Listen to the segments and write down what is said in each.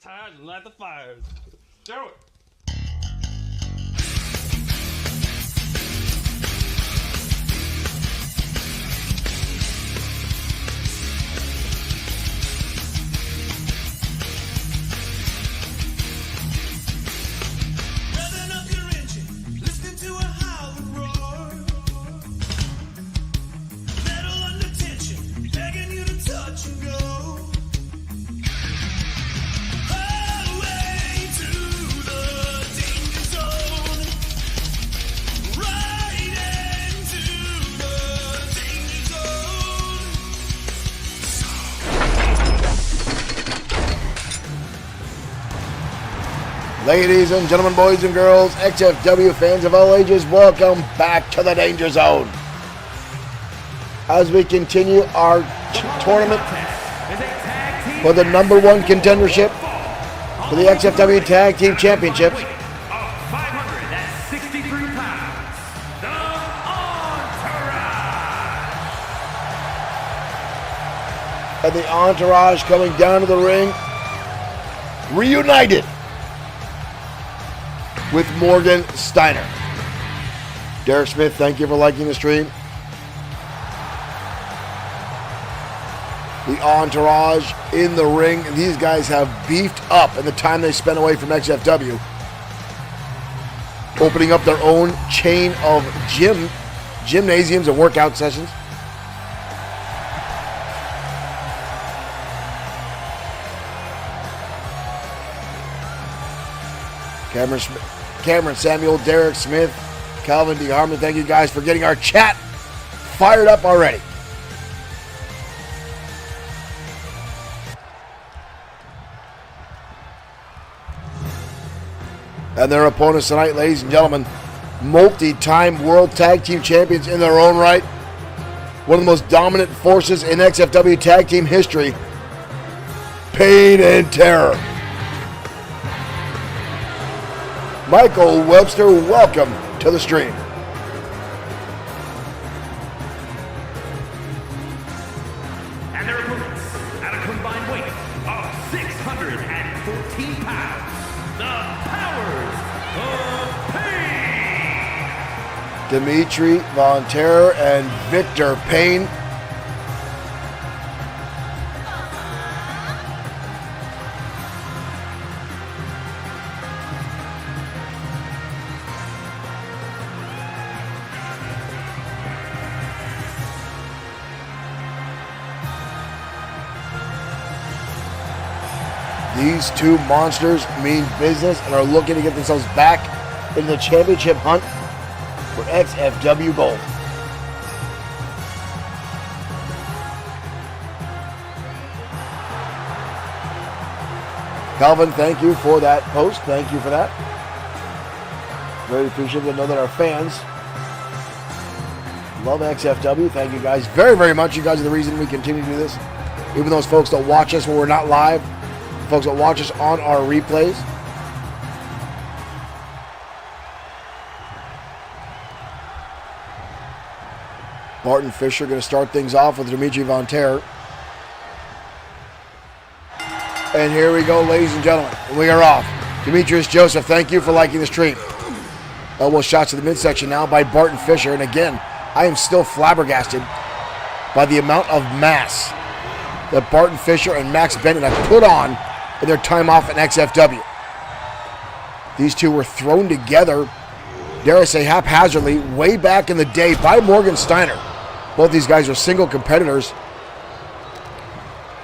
tired and light the fires. Do it. Ladies and gentlemen, boys and girls, XFW fans of all ages, welcome back to the Danger Zone. As we continue our tournament for the #1 contendership for the XFW Tag Team Championships. And the Entourage coming down to the ring, reunited with Morgan Steiner. Derek Smith, thank you for liking the stream. The Entourage in the ring. And these guys have beefed up in the time they spent away from XFW. Opening up their own chain of gymnasiums and workout sessions. Cameron Samuel, Derek Smith, Calvin D. Harmon, thank you guys for getting our chat fired up already. And their opponents tonight, ladies and gentlemen, multi-time World Tag Team Champions in their own right. One of the most dominant forces in XFW Tag Team history. Pain and Terror. Michael Webster, welcome to the stream. And their opponents, at a combined weight of 614 pounds, the Powers of Pain. Dimitri Von Terror and Victor Payne. These two monsters mean business and are looking to get themselves back in the championship hunt for XFW Gold. Calvin, thank you for that post. Thank you for that. Very appreciative to know that our fans love XFW. Thank you guys very, very much. You guys are the reason we continue to do this. Even those folks that watch us when we're not live. Folks that watch us on our replays. Barton Fisher going to start things off with Dimitri Von Terror. And here we go, ladies and gentlemen. We are off. Demetrius Joseph, thank you for liking the stream. Elbow shots to the midsection now by Barton Fisher. And again, I am still flabbergasted by the amount of mass that Barton Fisher and Max Bennett have put on in their time off in XFW. These two were thrown together, dare I say haphazardly, way back in the day by Morgan Steiner. Both these guys are single competitors,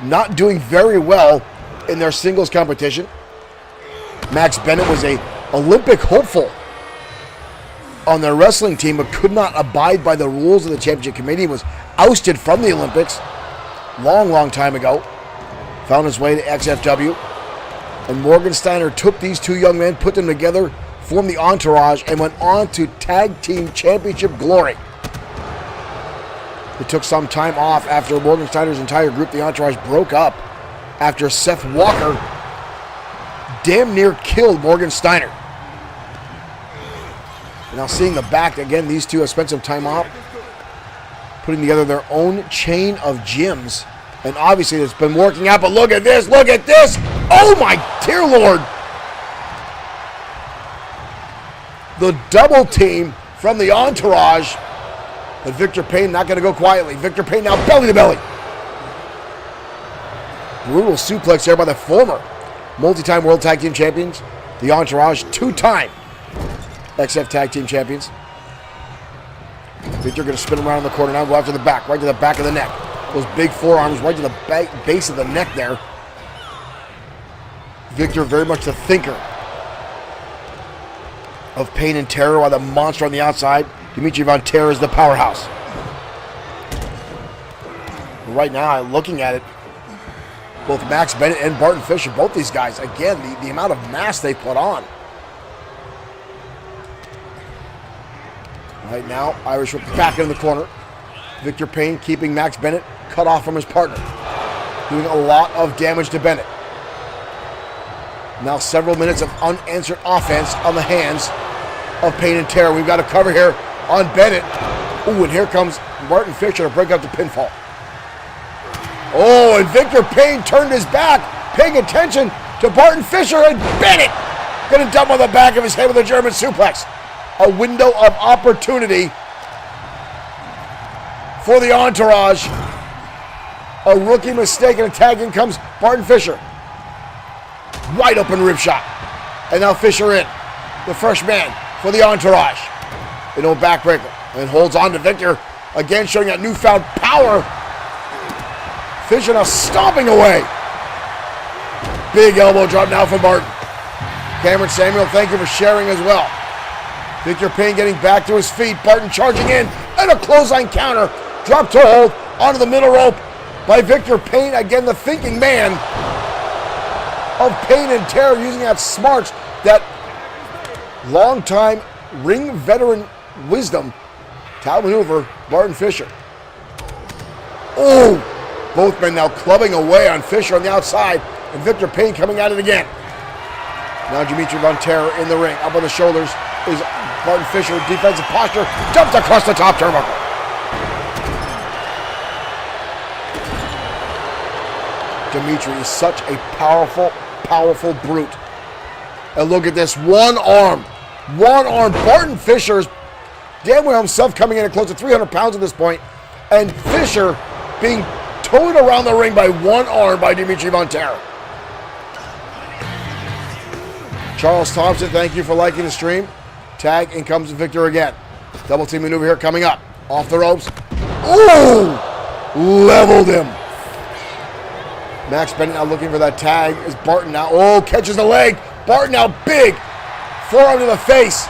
not doing very well in their singles competition. Max Bennett was an Olympic hopeful on their wrestling team, but could not abide by the rules of the championship committee, was ousted from the Olympics long time ago. Found his way to XFW. And Morgan Steiner took these two young men, put them together, formed the Entourage, and went on to Tag Team Championship glory. It took some time off after Morgan Steiner's entire group, the Entourage, broke up after Seth Walker damn near killed Morgan Steiner. Now seeing the back, again, these two have spent some time off, putting together their own chain of gyms. And obviously it's been working out, but look at this, look at this! Oh my dear Lord. The double team from the Entourage. But Victor Payne not going to go quietly. Victor Payne now belly to belly. Brutal suplex there by the former multi-time World Tag Team Champions. The Entourage, 2-time XF Tag Team Champions. Victor going to spin him around in the corner now, go after the back, right to the back of the neck. Those big forearms right to the base of the neck there. Victor very much the thinker of pain and terror, while the monster on the outside, Dimitri Von Terror, is the powerhouse. Right now, looking at it, both Max Bennett and Barton Fisher, both these guys, again, the amount of mass they put on. Right now, Irish Whip back in the corner. Victor Payne keeping Max Bennett cut off from his partner, doing a lot of damage to Bennett. Now several minutes of unanswered offense on the hands of Payne and Terror. We've got a cover here on Bennett. Ooh, and here comes Barton Fisher to break up the pinfall. Oh, and Victor Payne turned his back, paying attention to Barton Fisher, and Bennett going to dump on the back of his head with a German suplex. A window of opportunity for the Entourage. A rookie mistake, and a tag in comes Barton Fisher. Wide open rib shot. And now Fisher in. The fresh man for the Entourage. An old backbreaker. And holds on to Victor. Again showing that newfound power. Fisher now stomping away. Big elbow drop now from Barton. Cameron Samuel, thank you for sharing as well. Victor Payne getting back to his feet. Barton charging in. And a clothesline counter. Drop to hold onto the middle rope by Victor Payne. Again, the thinking man of Payne and Terror, using that smarts, that long-time ring veteran wisdom to outmaneuver Barton Fisher. Oh! Both men now clubbing away on Fisher on the outside, and Victor Payne coming at it again. Now Dimitri Von Terror in the ring. Up on the shoulders is Barton Fisher. Defensive posture. Jumped across the top turnbuckle. Dimitri is such a powerful brute. And look at this. One arm. Barton Fisher is damn well himself, coming in at close to 300 pounds at this point. And Fisher being towed around the ring by one arm by Dimitri Von Terror. Charles Thompson, thank you for liking the stream. Tag, in comes Victor again. Double team maneuver here coming up. Off the ropes. Ooh! Leveled him. Max Bennett now looking for that tag. Is Barton now? Oh, catches the leg. Barton now big. Forearm to the face.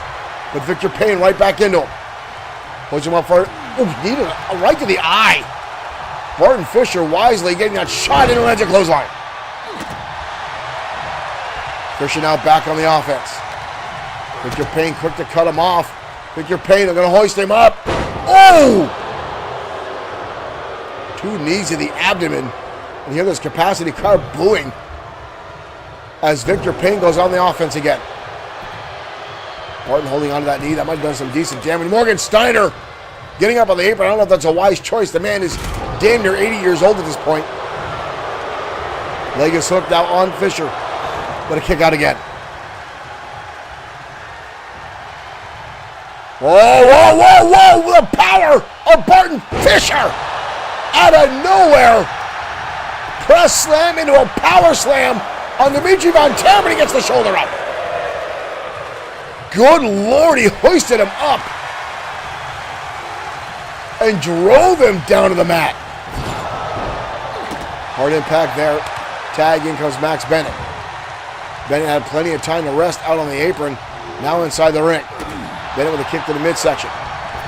But Victor Payne right back into him. Puts him up for it. Oh, needed a right to the eye. Barton Fisher wisely getting that shot into the clothesline. Fisher now back on the offense. Victor Payne quick to cut him off. Victor Payne, they're going to hoist him up. Oh! 2 knees to the abdomen. And here there's capacity car booing as Victor Payne goes on the offense again. Barton holding onto that knee. That might have done some decent damage. Morgan Steiner getting up on the apron. I don't know if that's a wise choice. The man is damn near 80 years old at this point. Leg is hooked out on Fisher. But a kick out again. Whoa! The power of Barton Fisher! Out of nowhere! Press slam into a power slam on Dimitri Von Terror, but he gets the shoulder up. Good Lord, he hoisted him up and drove him down to the mat. Hard impact there. Tag, in comes Max Bennett. Bennett had plenty of time to rest out on the apron. Now inside the ring. Bennett with a kick to the midsection.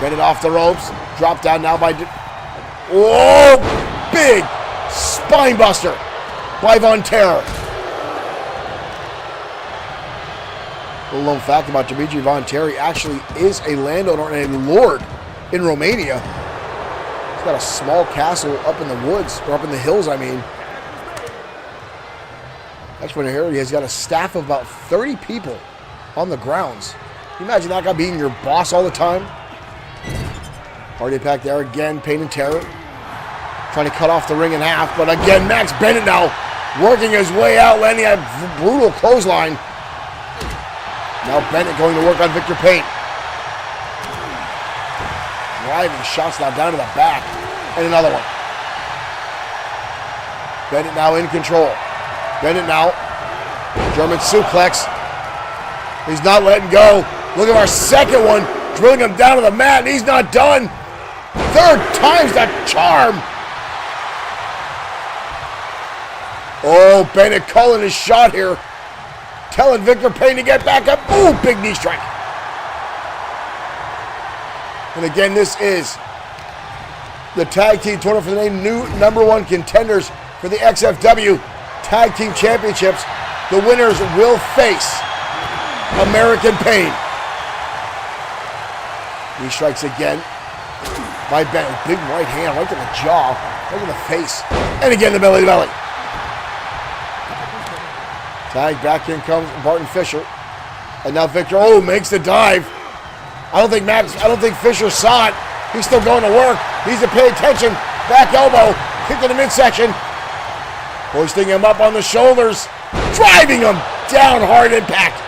Bennett off the ropes. Dropped down now by... Oh! Big spine buster by Von Terror. A little known fact about Dimitri Von Terror, he actually is a landowner and a lord in Romania. He's got a small castle up in the woods, or up in the hills, I mean. That's when I heard he's got a staff of about 30 people on the grounds. Can you imagine that guy being your boss all the time? Hard impact there again, Payne and Terror. Trying to cut off the ring in half, but again, Max Bennett now working his way out, landing a brutal clothesline. Now Bennett going to work on Victor Payne. Driving shots now down to the back. And another one. Bennett now in control. Bennett now. German suplex. He's not letting go. Look at our second one. Drilling him down to the mat, and he's not done. Third time's the charm. Oh, Bennett calling his shot here. Telling Victor Payne to get back up. Ooh, big knee strike. And again, this is the tag team tournament for the new #1 contenders for the XFW Tag Team Championships. The winners will face American Pain. Knee strikes again by Bennett. Big right hand right to the jaw, right to the face. And again, the belly to belly. Tag back in comes Barton Fisher. And now Victor, makes the dive. I don't think Fisher saw it. He's still going to work. Needs to pay attention. Back elbow. Kick to the midsection. Hoisting him up on the shoulders. Driving him down, hard impact.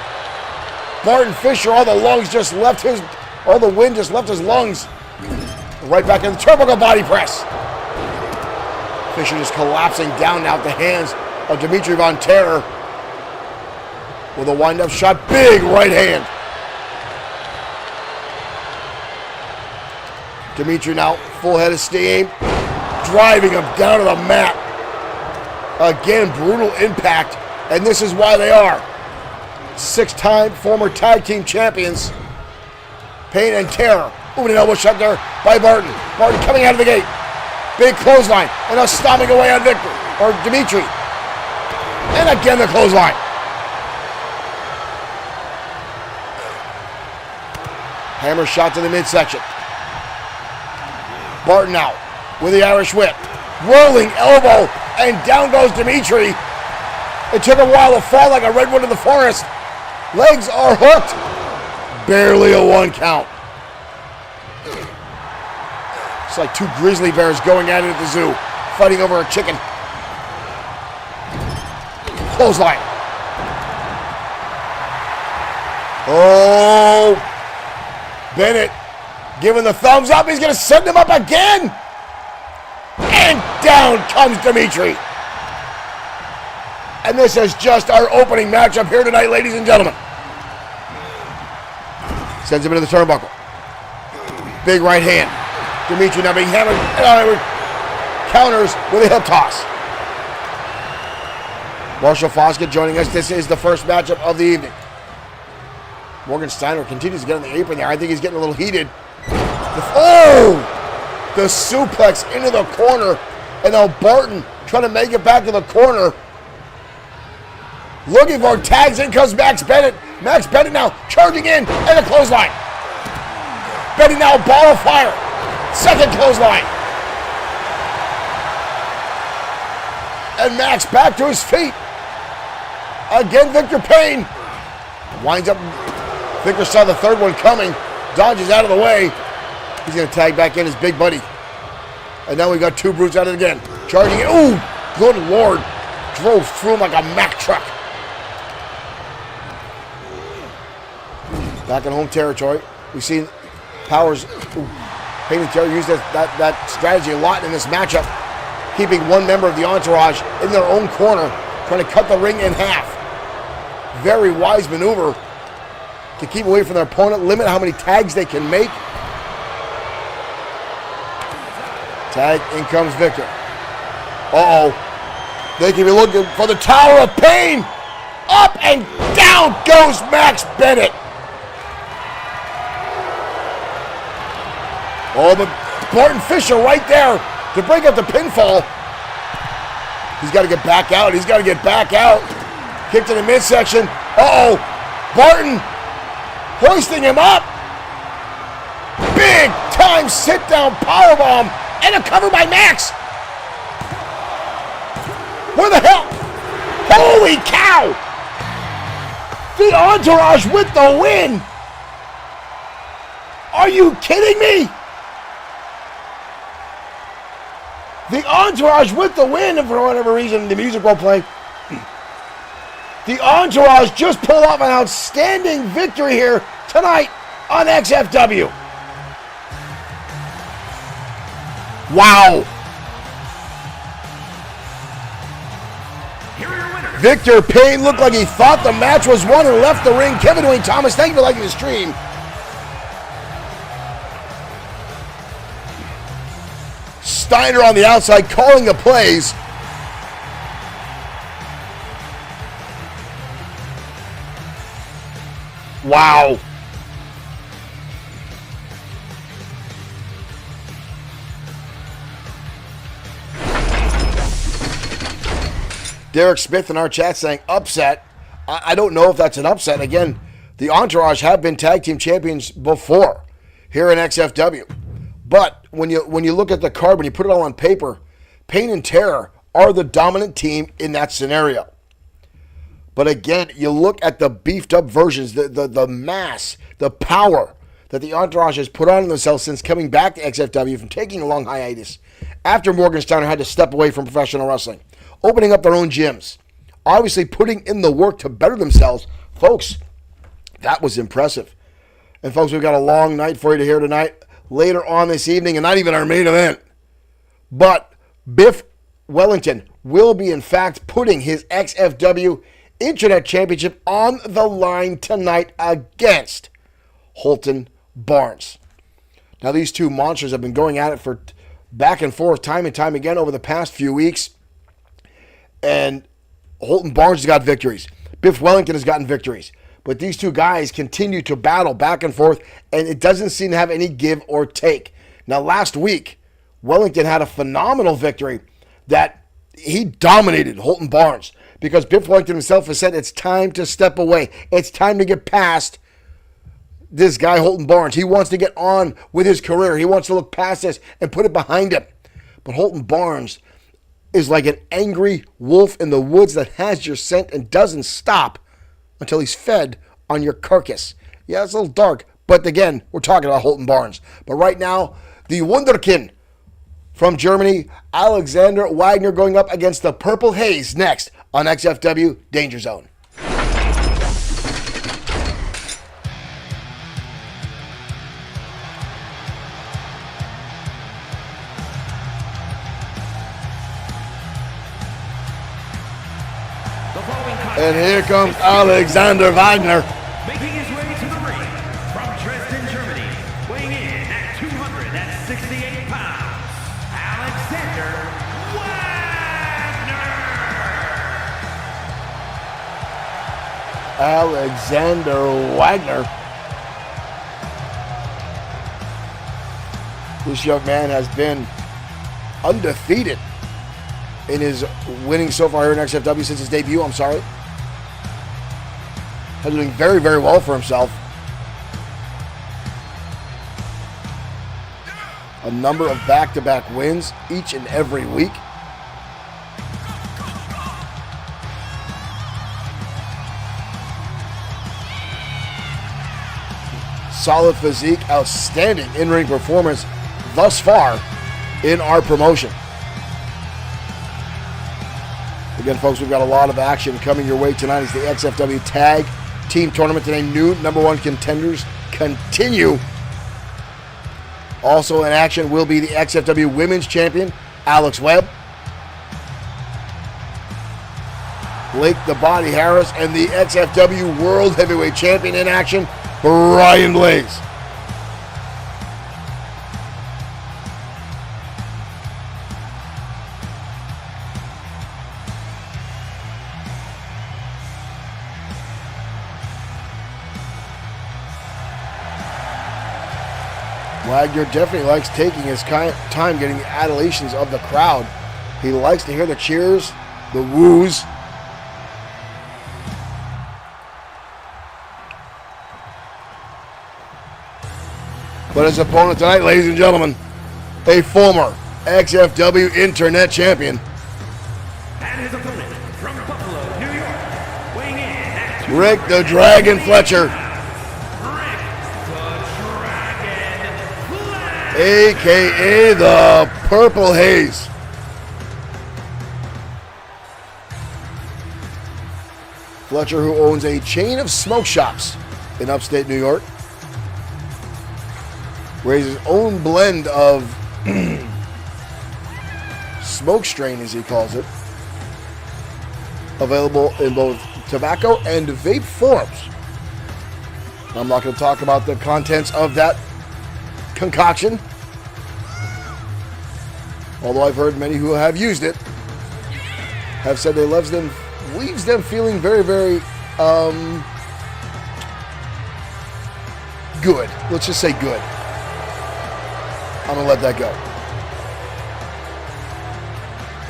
Barton Fisher, all the wind just left his lungs. Right back in the turnbuckle body press. Fisher just collapsing down now at the hands of Dimitri Von Terror. With a wind-up shot, big right hand. Dimitri now, full head of steam. Driving him down to the mat. Again, brutal impact. And this is why they are 6-time former tag team champions. Pain and Terror. Ooh, an elbow shot there by Barton. Barton coming out of the gate. Big clothesline. And now stomping away on Victor. Or Dimitri. And again the clothesline. Hammer shot to the midsection. Barton now with the Irish whip. Rolling elbow. And down goes Dimitri. It took a while to fall like a redwood in the forest. Legs are hooked. Barely a 1 count. It's like 2 grizzly bears going at it at the zoo, fighting over a chicken. Clothesline. Oh, Bennett giving the thumbs up. He's going to send him up again. And down comes Dimitri. And this is just our opening matchup here tonight, ladies and gentlemen. Sends him into the turnbuckle. Big right hand. Dimitri now being hammered. Counters with a hip toss. Marshall Foskett joining us. This is the first matchup of the evening. Morgan Steiner continues to get on the apron there. I think he's getting a little heated. The suplex into the corner. And now Barton trying to make it back to the corner. Looking for tags. In comes Max Bennett. Max Bennett now charging in. And a clothesline. Bennett now ball of fire. Second clothesline. And Max back to his feet. Again, Victor Payne. Winds up. Victor saw the third one coming. Dodges out of the way. He's going to tag back in his big buddy. And now we got 2 brutes at it again. Charging it. Ooh, good Lord. Drove through him like a Mack truck. Back in home territory. We've seen Powers, Payne and Terry use that strategy a lot in this matchup. Keeping one member of the entourage in their own corner. Trying to cut the ring in half. Very wise maneuver to keep away from their opponent. Limit how many tags they can make. Tag, in comes Victor. They can be looking for the Tower of Pain. Up and down goes Max Bennett. But Barton Fisher right there to break up the pinfall. He's got to get back out. Kick to the midsection. Barton hoisting him up. Big time sit down powerbomb. And a cover by Max. Where the hell? Holy cow! The Entourage with the win. Are you kidding me? The Entourage with the win, and for whatever reason, the music won't play. The Entourage just pulled off an outstanding victory here tonight on XFW. Wow. Victor Payne looked like he thought the match was won and left the ring. Kevin Dwayne Thomas, thank you for liking the stream. Steiner on the outside calling the plays. Wow. Derek Smith in our chat saying upset. I don't know if that's an upset. Again, the Entourage have been tag team champions before here in XFW. But when you look at the card, when you put it all on paper, Pain and Terror are the dominant team in that scenario. But again, you look at the beefed up versions, the mass, the power that the Entourage has put on themselves since coming back to XFW from taking a long hiatus after Morgan Steiner had to step away from professional wrestling, opening up their own gyms, obviously putting in the work to better themselves. Folks, that was impressive. And folks, we've got a long night for you to hear tonight, later on this evening, and not even our main event. But Biff Wellington will be, in fact, putting his XFW Internet Championship on the line tonight against Holton Barnes. Now, these two monsters have been going at it for back and forth time and time again over the past few weeks. And Holton Barnes has got victories. Biff Wellington has gotten victories. But these two guys continue to battle back and forth, and it doesn't seem to have any give or take. Now, last week, Wellington had a phenomenal victory that he dominated Holton Barnes because Biff Wellington himself has said it's time to step away. It's time to get past this guy, Holton Barnes. He wants to get on with his career. He wants to look past this and put it behind him. But Holton Barnes is like an angry wolf in the woods that has your scent and doesn't stop until he's fed on your carcass. Yeah, it's a little dark, but again, we're talking about Holton Barnes. But right now, the Wunderkind from Germany, Alexander Wagner, going up against the Purple Haze next on XFW Danger Zone. And here comes Alexander Wagner. Making his way to the ring from Dresden, Germany, weighing in at 268 pounds, Alexander Wagner. Alexander Wagner. This young man has been undefeated in his winning so far here in XFW since his debut. Has been doing very, very well for himself. A number of back-to-back wins each and every week. Solid physique, outstanding in-ring performance thus far in our promotion. Again, folks, we've got a lot of action coming your way tonight as the XFW Tag Team Tournament today. New number one contenders continue. Also in action will be the XFW Women's Champion, Alex Webb, Blake the Body Harris, and the XFW World Heavyweight Champion in action, Brian Blaze. Wagner definitely likes taking his time getting the adulations of the crowd. He likes to hear the cheers, the woos. But his opponent tonight, ladies and gentlemen, a former XFW Internet Champion. And his opponent from Buffalo, New York, weighing in at Rick the Dragon Fletcher, a.k.a. the Purple Haze. Fletcher, who owns a chain of smoke shops in upstate New York, raises his own blend of smoke strain, as he calls it, available in both tobacco and vape forms. I'm not going to talk about the contents of that concoction, although I've heard many who have used it have said they leaves them feeling very, very good. Let's just say good. I'm going to let that go.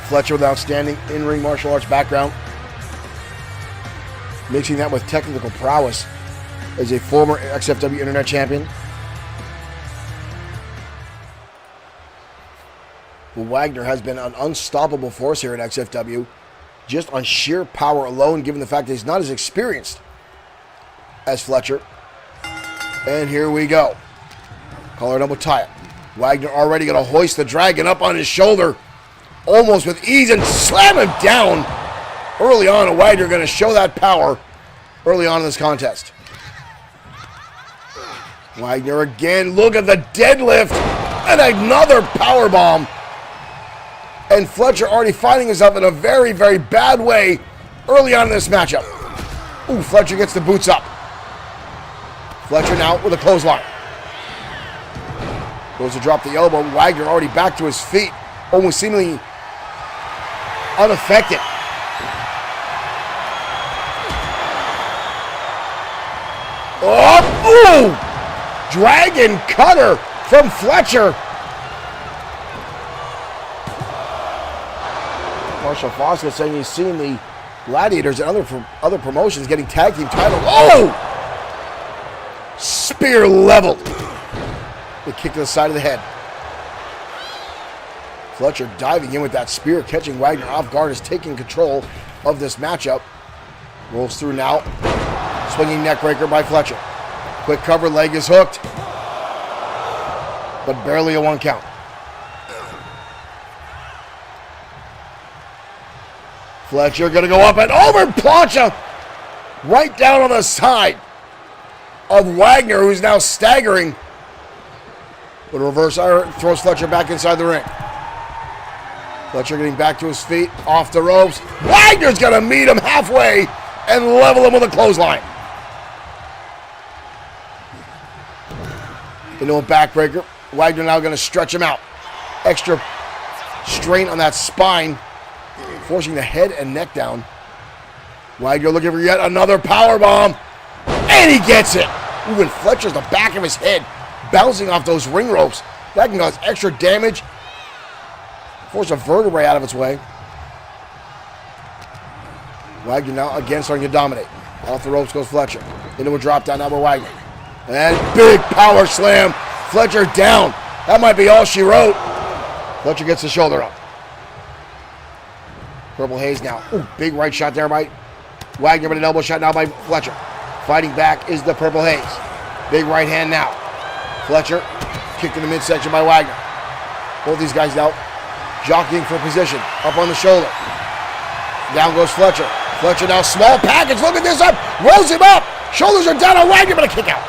Fletcher with outstanding in-ring martial arts background, mixing that with technical prowess as a former XFW Internet Champion. Wagner has been an unstoppable force here at XFW, just on sheer power alone, given the fact that he's not as experienced as Fletcher. And here we go. Collar double tie-up. Wagner already going to hoist the Dragon up on his shoulder, almost with ease, and slam him down early on. And Wagner going to show that power early on in this contest. Wagner again, look at the deadlift, and another power bomb. And Fletcher already finding himself in a very, very bad way early on in this matchup. Ooh, Fletcher gets the boots up. Fletcher now with a clothesline. Goes to drop the elbow. Wagner already back to his feet, almost seemingly unaffected. Oh, ooh! Dragon cutter from Fletcher. Marshall Foskett saying he's seen the Gladiators and other promotions getting tag team titles. Oh! Spear leveled. The kick to the side of the head. Fletcher diving in with that spear, catching Wagner off guard, is taking control of this matchup. Rolls through now. Swinging neckbreaker by Fletcher. Quick cover, leg is hooked, but barely a 1 count. Fletcher going to go up and over plancha right down on the side of Wagner, who's now staggering. But reverse throws Fletcher back inside the ring. Fletcher getting back to his feet, off the ropes. Wagner's going to meet him halfway and level him with a clothesline. Into a backbreaker. Wagner now going to stretch him out. Extra strain on that spine, forcing the head and neck down. Wagner looking for yet another power bomb, and he gets it. Ooh, and Fletcher's the back of his head bouncing off those ring ropes. That can cause extra damage. Force a vertebrae out of its way. Wagner now again starting to dominate. Off the ropes goes Fletcher. Into a drop down now by Wagner. And big power slam. Fletcher down. That might be all she wrote. Fletcher gets the shoulder up. Purple Haze now. Ooh, big right shot there by Wagner, but an elbow shot now by Fletcher. Fighting back is the Purple Haze. Big right hand now. Fletcher kicked in the midsection by Wagner. Both these guys now jockeying for position. Up on the shoulder. Down goes Fletcher. Fletcher now small package. Look at this up. Rolls him up. Shoulders are down on Wagner, but a kick out.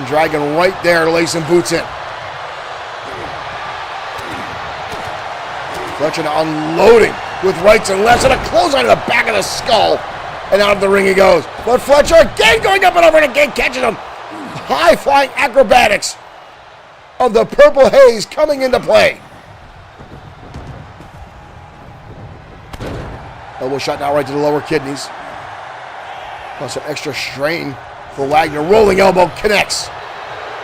Dragon right there to lay some boots in. Fletcher now unloading with rights and lefts, and a clothesline to the back of the skull. And out of the ring he goes. But Fletcher again going up and over and again catching him. High-flying acrobatics of the Purple Haze coming into play. Elbow shot now right to the lower kidneys. Plus some extra strain for Wagner. Rolling elbow connects.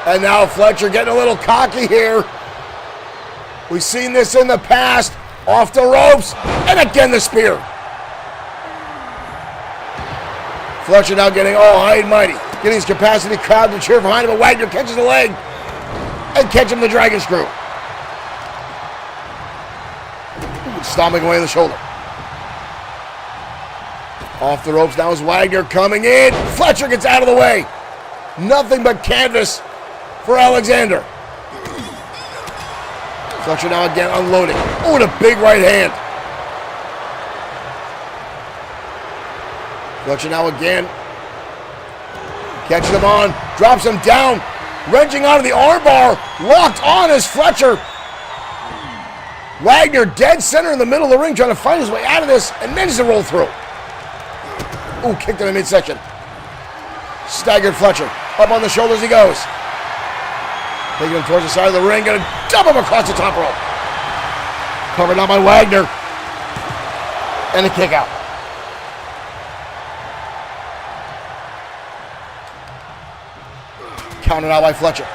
And now Fletcher getting a little cocky here. We've seen this in the past. Off the ropes. And again the spear. Fletcher now getting all high and mighty. Getting his capacity crowd to cheer behind him. But Wagner catches the leg. And catching the dragon screw. Stomping away the shoulder. Off the ropes now is Wagner coming in. Fletcher gets out of the way. Nothing but canvas for Alexander. Fletcher now again unloading. Oh, and a big right hand. Fletcher now again. Catches him on. Drops him down. Wrenching out of the armbar. Locked on is Fletcher. Wagner dead center in the middle of the ring trying to find his way out of this and manages to roll through. Ooh, kicked in the midsection. Staggered Fletcher. Up on the shoulders he goes. Taking him towards the side of the ring. Gonna dump him across the top rope. Covered out by Wagner. And a kick out. Counted out by Fletcher.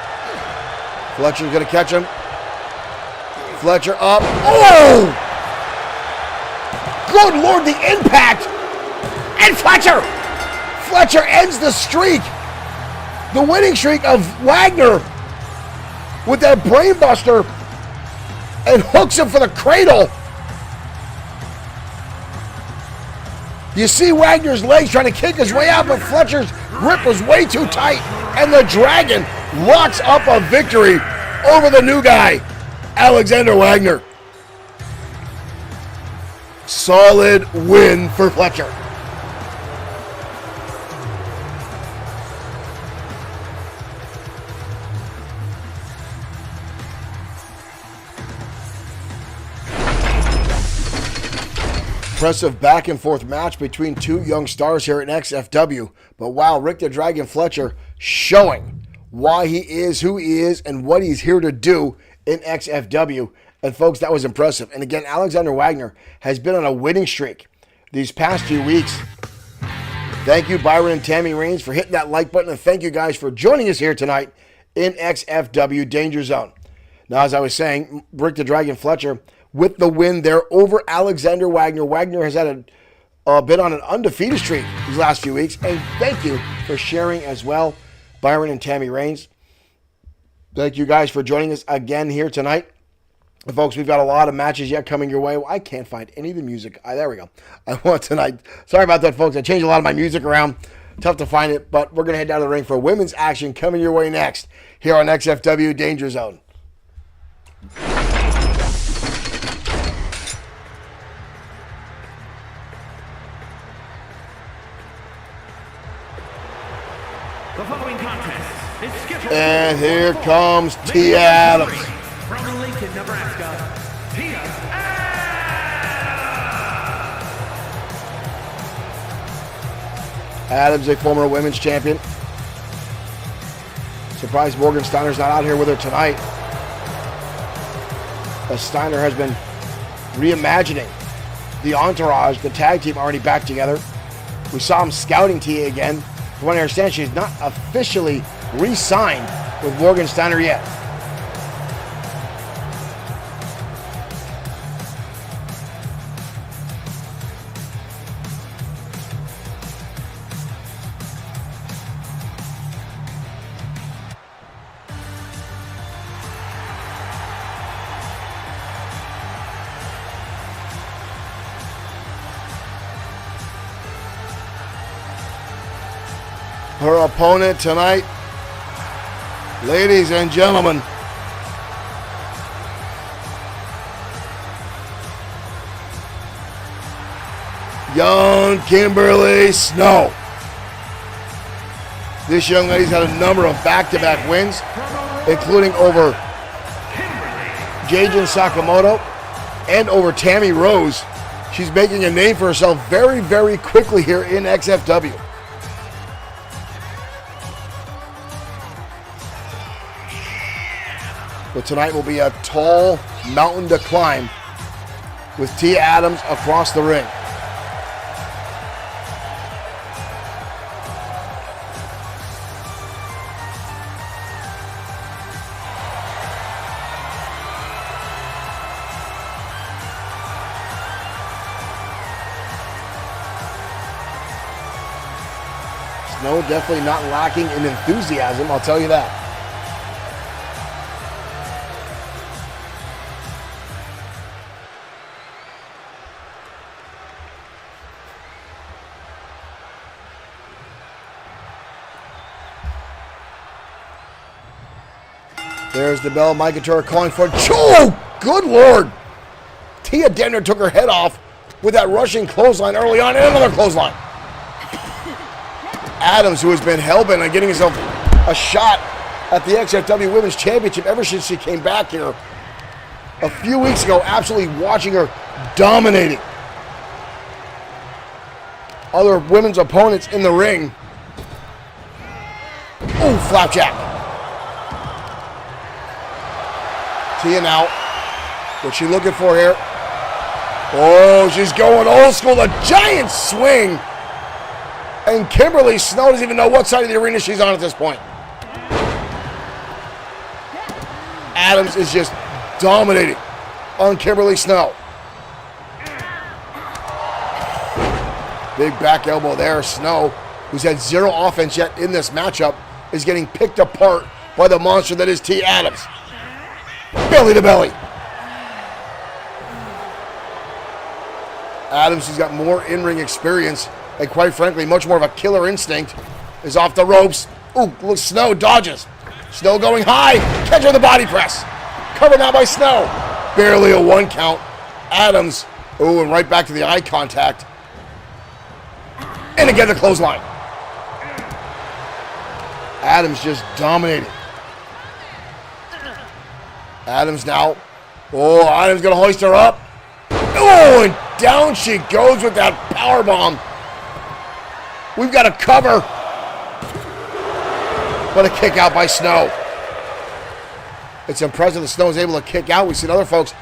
Fletcher's gonna catch him. Fletcher up. Oh! Good Lord, the impact! And Fletcher! Fletcher ends the streak. The winning streak of Wagner with that brainbuster and hooks him for the cradle. You see Wagner's legs trying to kick his way out, but Fletcher's grip was way too tight. And the Dragon locks up a victory over the new guy, Alexander Wagner. Solid win for Fletcher. Impressive back and forth match between two young stars here at XFW. But wow, Rick the Dragon Fletcher showing why he is who he is and what he's here to do in XFW. And folks, that was impressive. And again, Alexander Wagner has been on a winning streak these past few weeks. Thank you, Byron and Tammy Raines, for hitting that like button. And thank you guys for joining us here tonight in XFW Danger Zone. Now, as I was saying, Rick the Dragon Fletcher with the win there over Alexander Wagner. Wagner has had a bit on an undefeated streak these last few weeks. And thank you for sharing as well, Byron and Tammy Raines. Thank you guys for joining us again here tonight. And folks, we've got a lot of matches yet coming your way. I can't find any of the music. There we go. I want tonight. Sorry about that, folks. I changed a lot of my music around. Tough to find it, but we're going to head down to the ring for women's action coming your way next here on XFW Danger Zone. The following contest is scheduled. And here comes Tia Adams. From Lincoln, Nebraska, Tia Adams, a former women's champion. Surprised Morgan Steiner's not out here with her tonight. As Steiner has been reimagining the entourage, the tag team already back together. We saw him scouting Tia again. From what I understand, she's not officially re-signed with Morgan Steiner yet. Her opponent tonight, ladies and gentlemen, young Kimberly Snow. This young lady's had a number of back-to-back wins, including over Jaden Sakamoto and over Tammy Rose. She's making a name for herself very, very quickly here in XFW. But tonight will be a tall mountain to climb with Tia Adams across the ring. Snow definitely not lacking in enthusiasm, I'll tell you that. There's the bell. Mike Couture calling for Joe. Good Lord. Tia Denner took her head off with that rushing clothesline early on and another clothesline. Adams, who has been hell-bent on getting himself a shot at the XFW Women's Championship ever since she came back here a few weeks ago, absolutely watching her dominating other women's opponents in the ring. Ooh, flapjack. Tia now. What's she looking for here? Oh, she's going old school. The giant swing. And Kimberly Snow doesn't even know what side of the arena she's on at this point. Adams is just dominating on Kimberly Snow. Big back elbow there. Snow, who's had zero offense yet in this matchup, is getting picked apart by the monster that is T. Adams. Belly to belly. Adams, who's got more in-ring experience and quite frankly much more of a killer instinct, is off the ropes. Ooh, look, Snow dodges. Snow going high. Catch her in the body press. Covered now by Snow. Barely a 1 count. Adams, ooh, and right back to the eye contact. And again the clothesline. Adams just dominating. Adams now. Oh, Adams gonna hoist her up. Oh, and down she goes with that power bomb. We've got a cover. But a kick out by Snow. It's impressive that Snow is able to kick out. We've seen other folks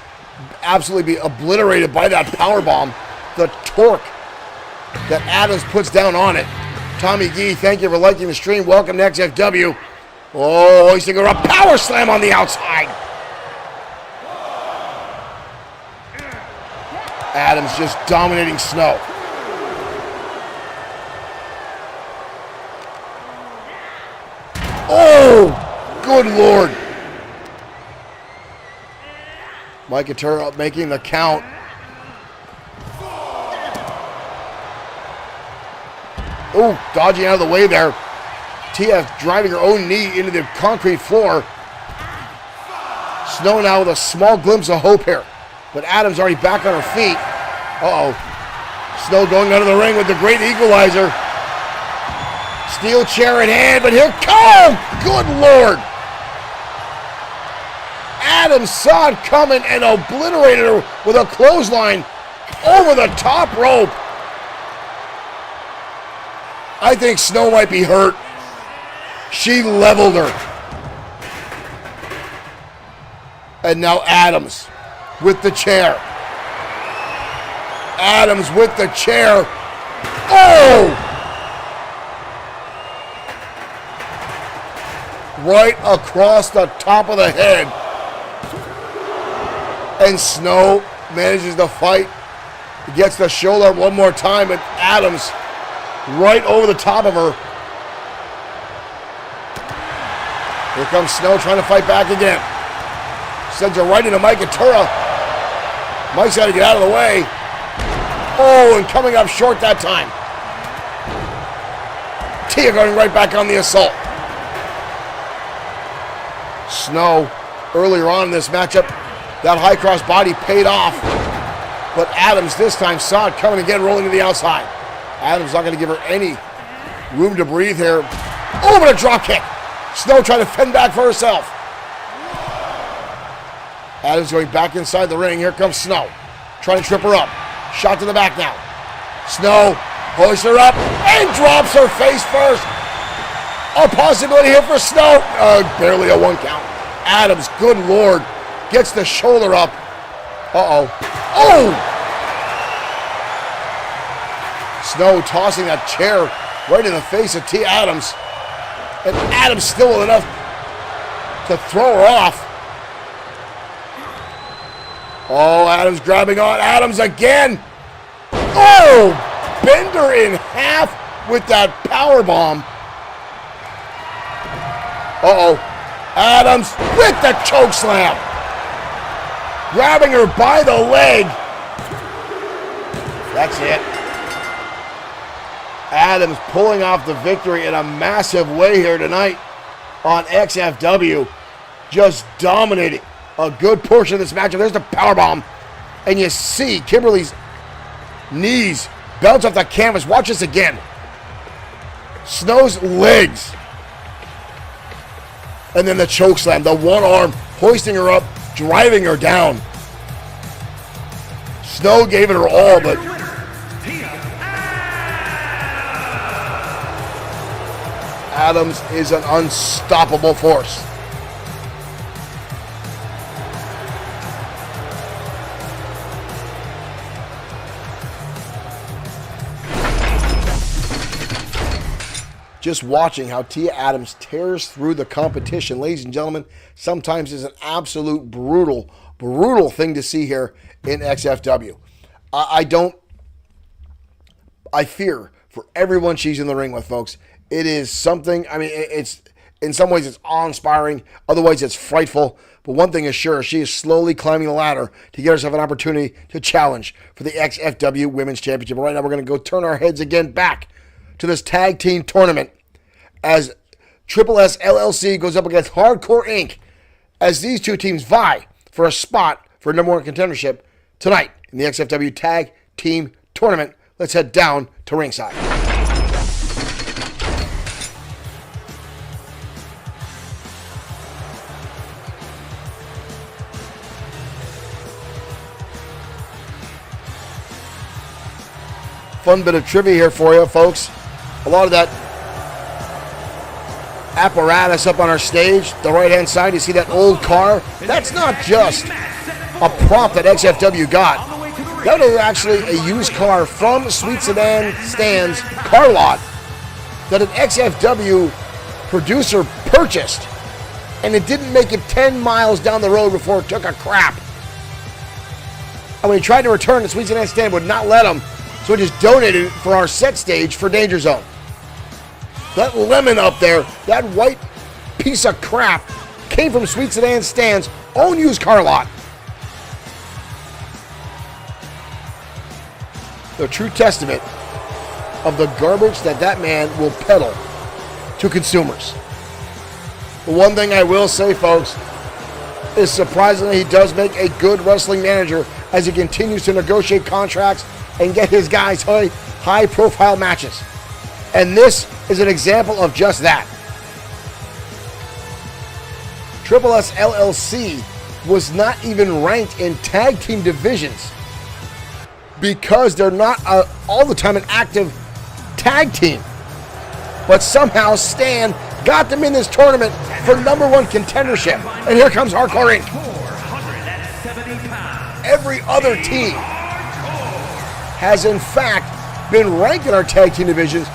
absolutely be obliterated by that power bomb. The torque that Adams puts down on it. Tommy Gee, thank you for liking the stream. Welcome to XFW. Oh, hoisting her up. Power slam on the outside. Adams just dominating Snow. Oh, good Lord. Mike Atura making the count. Oh, dodging out of the way there. TF driving her own knee into the concrete floor. Snow now with a small glimpse of hope here. But Adams already back on her feet. Uh-oh. Snow going out of the ring with the great equalizer. Steel chair in hand, but here comes! Good Lord! Adams saw it coming and obliterated her with a clothesline over the top rope. I think Snow might be hurt. She leveled her. And now Adams with the chair. Adams with the chair. Oh! Right across the top of the head. And Snow manages to fight. He gets the shoulder one more time, and Adams right over the top of her. Here comes Snow trying to fight back again. Sends her right into Mike Atura. Mike's got to get out of the way. Oh, and coming up short that time. Tia going right back on the assault. Snow, earlier on in this matchup, that high cross body paid off. But Adams this time saw it coming again, rolling to the outside. Adams not going to give her any room to breathe here. Oh, but a drop kick. Snow trying to fend back for herself. Adams going back inside the ring. Here comes Snow. Trying to trip her up. Shot to the back now. Snow hoists her up and drops her face first. A possibility here for Snow. Barely a 1 count. Adams, good Lord, gets the shoulder up. Uh-oh. Oh! Snow tossing that chair right in the face of T. Adams. And Adams still with enough to throw her off. Oh, Adams grabbing on. Adams again. Oh! Bender in half with that power bomb. Uh-oh. Adams with the choke slam. Grabbing her by the leg. That's it. Adams pulling off the victory in a massive way here tonight on XFW. Just dominating a good portion of this matchup. There's the powerbomb. And you see Kimberly's knees bounce off the canvas. Watch this again. Snow's legs. And then the choke slam, the one arm, hoisting her up, driving her down. Snow gave it her all, but Adams is an unstoppable force. Just watching how Tia Adams tears through the competition, ladies and gentlemen, sometimes is an absolute brutal thing to see here in XFW. I fear for everyone she's in the ring with, folks. It is something, I mean, it's in some ways it's awe-inspiring, otherwise it's frightful. But one thing is sure, she is slowly climbing the ladder to get herself an opportunity to challenge for the XFW Women's Championship. But right now we're going to go turn our heads again back to this tag team tournament as Triple S LLC goes up against Hardcore Inc. as these two teams vie for a spot for number one contendership tonight in the XFW Tag Team Tournament. Let's head down to ringside. Fun bit of trivia here for you, folks. A lot of that apparatus up on our stage, the right-hand side, you see that old car? That's not just a prop that XFW got. That is actually a used car from Sweet Sedan Stan's car lot that an XFW producer purchased, and it didn't make it 10 miles down the road before it took a crap. And when he tried to return, the Sweet Sedan Stan would not let him, so he just donated it for our set stage for Danger Zone. That lemon up there, that white piece of crap, came from Sweet Sedan Stan's own used car lot. The true testament of the garbage that man will peddle to consumers. The one thing I will say, folks, is surprisingly he does make a good wrestling manager as he continues to negotiate contracts and get his guys high-profile matches. And this is an example of just that. Triple S LLC was not even ranked in tag team divisions because they're not all the time an active tag team. But somehow Stan got them in this tournament for number one contendership. And here comes Hardcore Inc. Every other team has in fact been ranked in our tag team divisions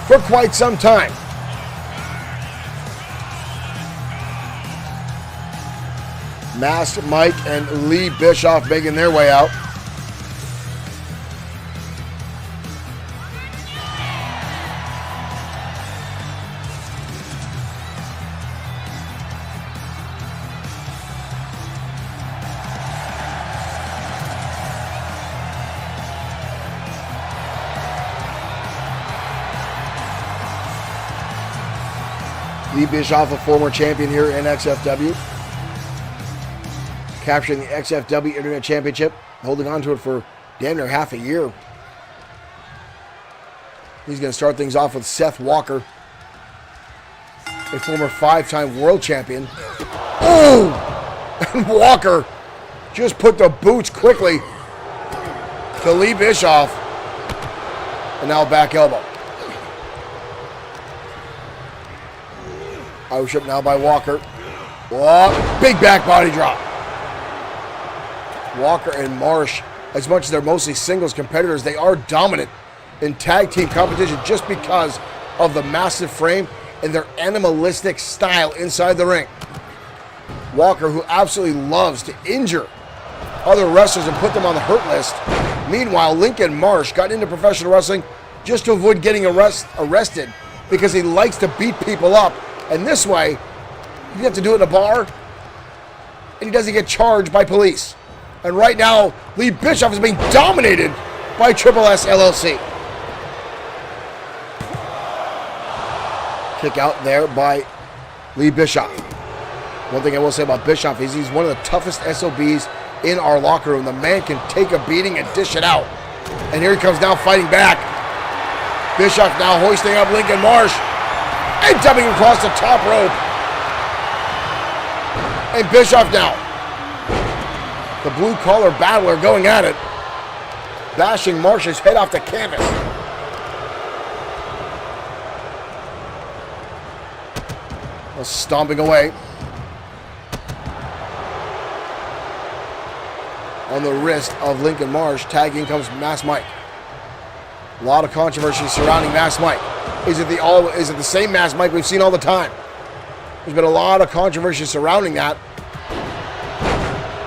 for quite some time. Masked Mike and Lee Bischoff making their way out. Lee Bischoff, a former champion here in XFW, capturing the XFW Internet Championship, holding on to it for damn near half a year. He's going to start things off with Seth Walker, a former 5-time world champion. Oh! And Walker just put the boots quickly to Lee Bischoff. And now back elbow. Irish up now by Walker. Oh, big back body drop. Walker and Marsh, as much as they're mostly singles competitors, they are dominant in tag team competition just because of the massive frame and their animalistic style inside the ring. Walker, who absolutely loves to injure other wrestlers and put them on the hurt list. Meanwhile, Lincoln Marsh got into professional wrestling just to avoid getting arrested because he likes to beat people up. And this way, you have to do it in a bar, and he doesn't get charged by police. And right now, Lee Bischoff is being dominated by Triple S LLC. Kick out there by Lee Bischoff. One thing I will say about Bischoff is he's one of the toughest SOBs in our locker room. The man can take a beating and dish it out. And here he comes now fighting back. Bischoff now hoisting up Lincoln Marsh and dumping him across the top rope. And Bischoff now, the blue-collar battler, going at it, bashing Marsh's head off the canvas. Stomping away on the wrist of Lincoln Marsh. Tagging comes Mass Mike. A lot of controversy surrounding Mass Mike. Is it the same Mass Mike we've seen all the time? There's been a lot of controversy surrounding that,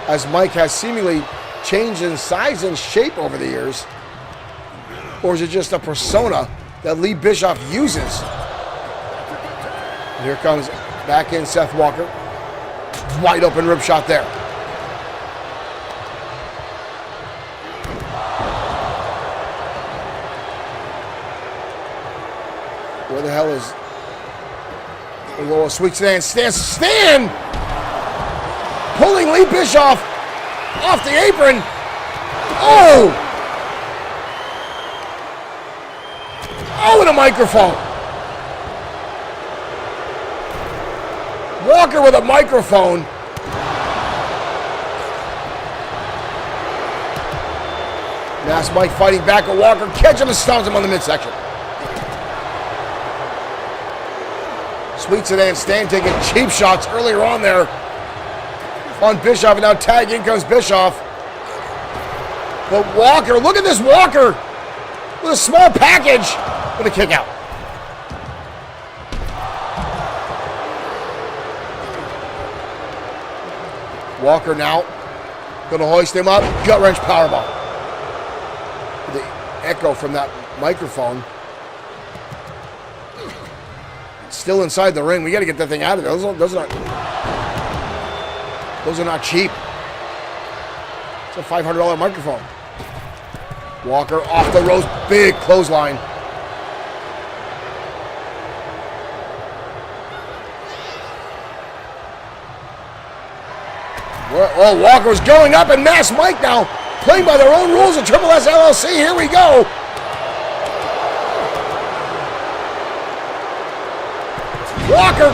as Mike has seemingly changed in size and shape over the years. Or is it just a persona that Lee Bischoff uses? And here comes back in Seth Walker. Wide open rib shot there. Where the hell is a sweet Stan pulling Lee Bischoff off the apron. Oh, and a microphone. Walker with a microphone. Mass Mike fighting back at Walker. Catch him and stomps him on the midsection. Sweet Sedan Stan taking cheap shots earlier on there on Bischoff, and now tag in comes Bischoff. But Walker, look at this Walker with a small package with a kick out. Walker now gonna hoist him up, gut wrench powerbomb. The echo from that microphone. Still inside the ring. We got to get that thing out of there. Those are not cheap. It's a $500 microphone. Walker off the ropes, big clothesline. Oh, Walker's going up, and Mass Mike now playing by their own rules of Triple S LLC. Here we go. Walker.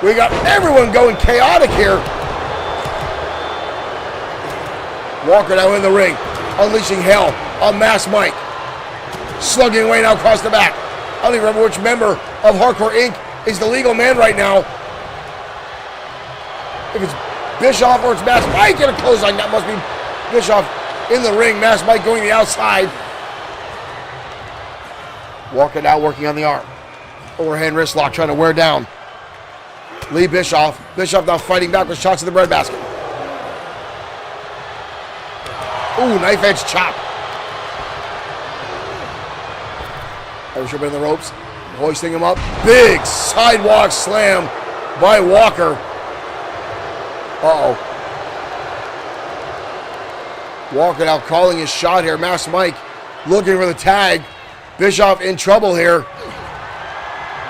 We got everyone going chaotic here. Walker now in the ring, unleashing hell on Mass Mike. Slugging away now across the back. I don't even remember which member of Hardcore Inc. is the legal man right now. If it's Bischoff or it's Mass Mike in a clothesline, that must be Bischoff in the ring. Mass Mike going the outside. Walker now working on the arm. Overhand wrist lock trying to wear down Lee Bischoff. Bischoff now fighting back with shots to the breadbasket. Ooh, knife edge chop. Irish whip in the ropes. Hoisting him up. Big sidewalk slam by Walker. Uh-oh. Walker now calling his shot here. Mass Mike looking for the tag. Bischoff in trouble here.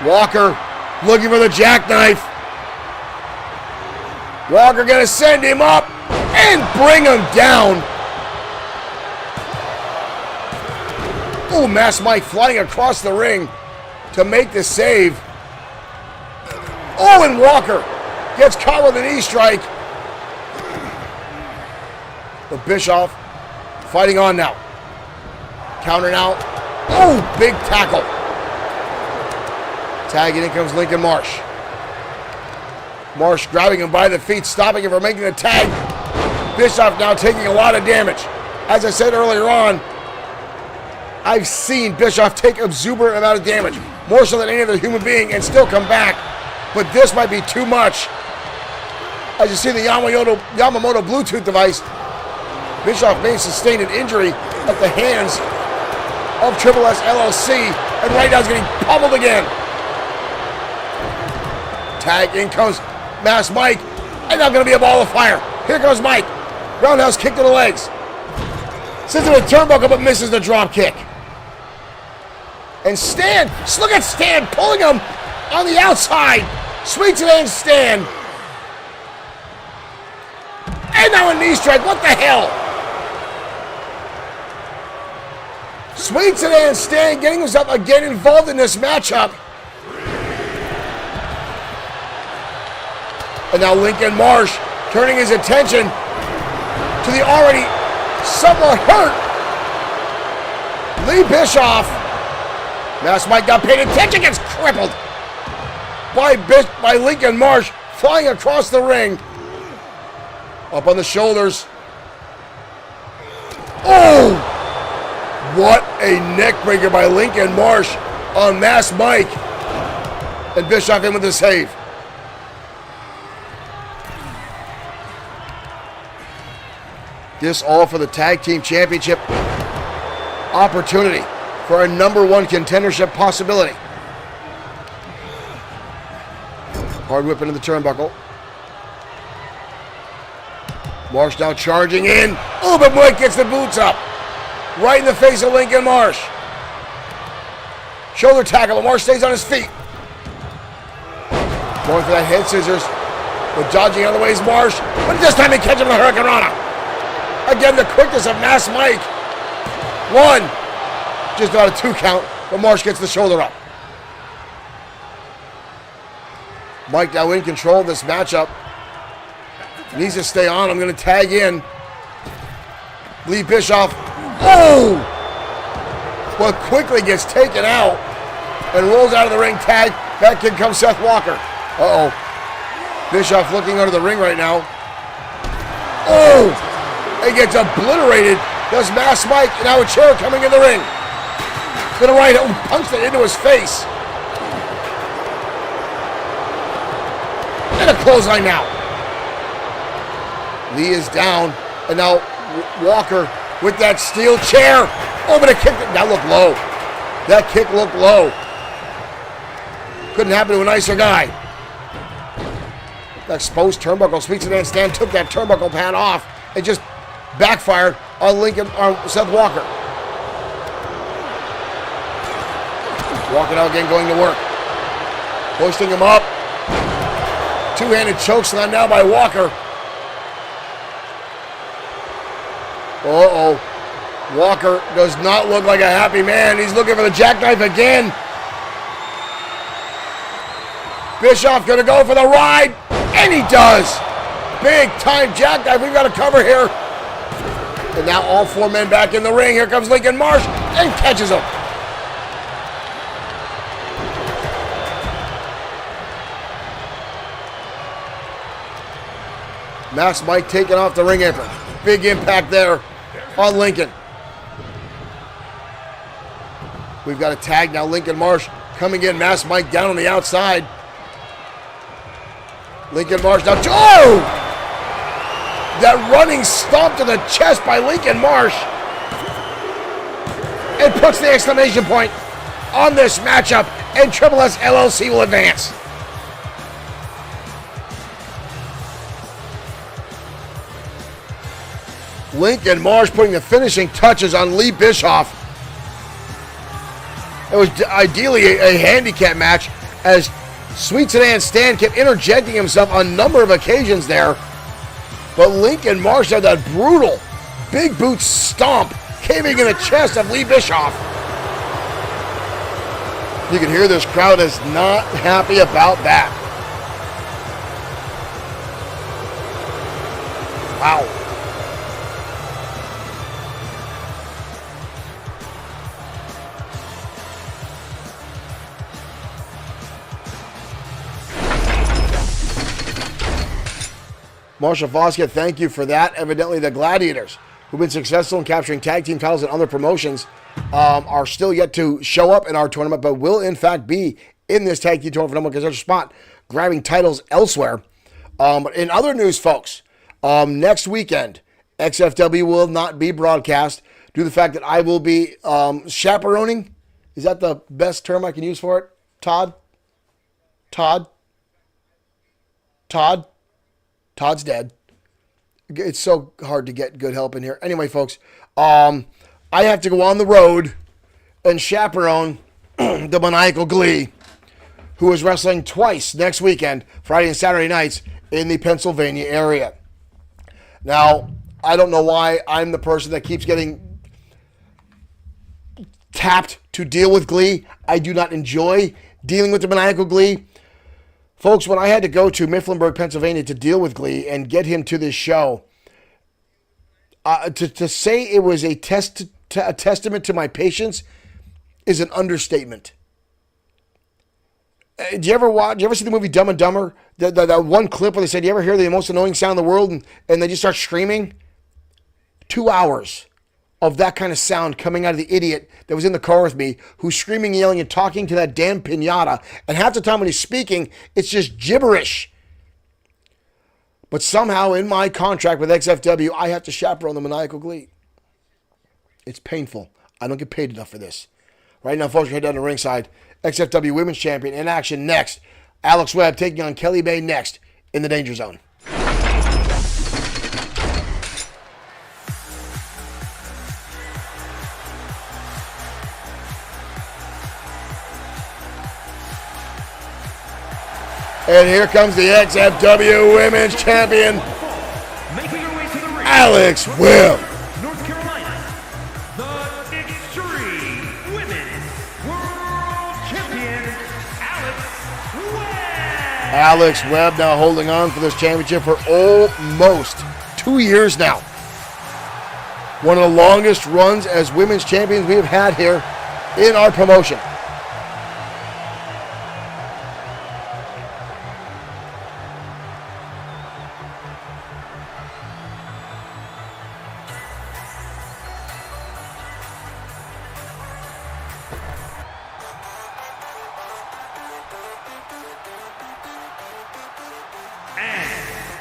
Walker looking for the jackknife. Walker gonna send him up and bring him down. Oh, Mass Mike flying across the ring to make the save. Oh, and Walker gets caught with a knee strike. But Bischoff fighting on now. Counter now. Oh, big tackle. Tagging in comes Lincoln Marsh. Marsh grabbing him by the feet, stopping him from making the tag. Bischoff now taking a lot of damage. As I said earlier on, I've seen Bischoff take exuberant amount of damage, more so than any other human being, and still come back. But this might be too much. As you see the Yamamoto Bluetooth device, Bischoff may sustain an injury at the hands of Triple S LLC, and right now he's getting pummeled again. Tag, in comes Mass Mike, and now going to be a ball of fire. Here comes Mike. Roundhouse kick to the legs. Sends him a turnbuckle, but misses the drop kick. And Stan, look at Stan pulling him on the outside. Sweet Sedan Stan. one knee strike. What the hell? Sweet Sedan Stan getting himself again involved in this matchup. And now Lincoln Marsh turning his attention to the already somewhat hurt Lee Bischoff. Mass Mike got paid attention, gets crippled by Lincoln Marsh, flying across the ring. Up on the shoulders. Oh! What a neck breaker by Lincoln Marsh on Mass Mike. And Bischoff in with the save. This all for the Tag Team Championship opportunity for a #1 contendership possibility. Hard whip into the turnbuckle. Marsh now charging in. Oh, but Mike gets the boots up. Right in the face of Lincoln Marsh. Shoulder tackle. Marsh stays on his feet. Going for that head scissors. But dodging out of the way is Marsh. But this time he catches him with a Hurricane Rana. Again, the quickness of Mass Mike. 1. Just about a 2 count. But Marsh gets the shoulder up. Mike now in control of this matchup. Needs to stay on. I'm going to tag in. Lee Bischoff. Oh! But quickly gets taken out and rolls out of the ring. Tag. Back in comes Seth Walker. Uh-oh. Bischoff looking under the ring right now. Oh! He gets obliterated. Does Mass Mike. And now a chair coming in the ring. Gonna right. Oh, punched it into his face. And a clothesline now. Lee is down, and now Walker with that steel chair. Oh, but a kick that looked low. That kick looked low. Couldn't happen to a nicer guy. That exposed turnbuckle. Sweet Sedan Stan took that turnbuckle pad off and just backfired on Seth Walker. Walking out again, going to work. Hoisting him up. Two-handed chokeslam now by Walker. Uh-oh. Walker does not look like a happy man. He's looking for the jackknife again. Bischoff going to go for the ride. And he does. Big time jackknife. We've got to cover here. And now all 4 men back in the ring. Here comes Lincoln Marsh and catches him. Mass Mike taking off the ring apron. Big impact there on Lincoln. We've got a tag now. Lincoln Marsh coming in. Mass Mike down on the outside. Lincoln Marsh now. Oh! That running stomp to the chest by Lincoln Marsh. And puts the exclamation point on this matchup. And Triple S LLC will advance. Lincoln Marsh putting the finishing touches on Lee Bischoff. It was ideally a handicap match as Sweet Sedan Stan kept interjecting himself on a number of occasions there. But Lincoln Marsh had that brutal big boot stomp caving in the chest of Lee Bischoff. You can hear this crowd is not happy about that. Wow. Marsha Voskett, thank you for that. Evidently, the Gladiators, who've been successful in capturing tag team titles and other promotions, are still yet to show up in our tournament, but will, in fact, be in this tag team tournament for number one spot, grabbing titles elsewhere. In other news, folks, next weekend, XFW will not be broadcast due to the fact that I will be chaperoning. Is that the best term I can use for it? Todd? Todd's dead. It's so hard to get good help in here. Anyway, folks, I have to go on the road and chaperone the Maniacal Glee, who is wrestling twice next weekend, Friday and Saturday nights, in the Pennsylvania area. Now, I don't know why I'm the person that keeps getting tapped to deal with glee. I do not enjoy dealing with the maniacal glee. Folks, when I had to go to Mifflinburg, Pennsylvania to deal with glee and get him to this show, to say it was a testament to my patience is an understatement. Did you ever see the movie Dumb and Dumber? That one clip where they said, "You ever hear the most annoying sound in the world?" And they just start screaming? 2 hours of that kind of sound coming out of the idiot that was in the car with me, who's screaming, yelling, and talking to that damn pinata. And half the time when he's speaking, it's just gibberish. But somehow in my contract with XFW, I have to chaperone the maniacal glee. It's painful. I don't get paid enough for this. Right now, folks, we're heading down to ringside. XFW Women's Champion in action next. Alex Webb taking on Kelly May next in the Danger Zone. And here comes the XFW Women's Champion, Making her way to the ring, Alex Webb. North Carolina, the Extreme Women's World Champion, Alex Webb. Alex Webb now holding on for this championship for almost 2 years now. One of the longest runs as women's champions we have had here in our promotion.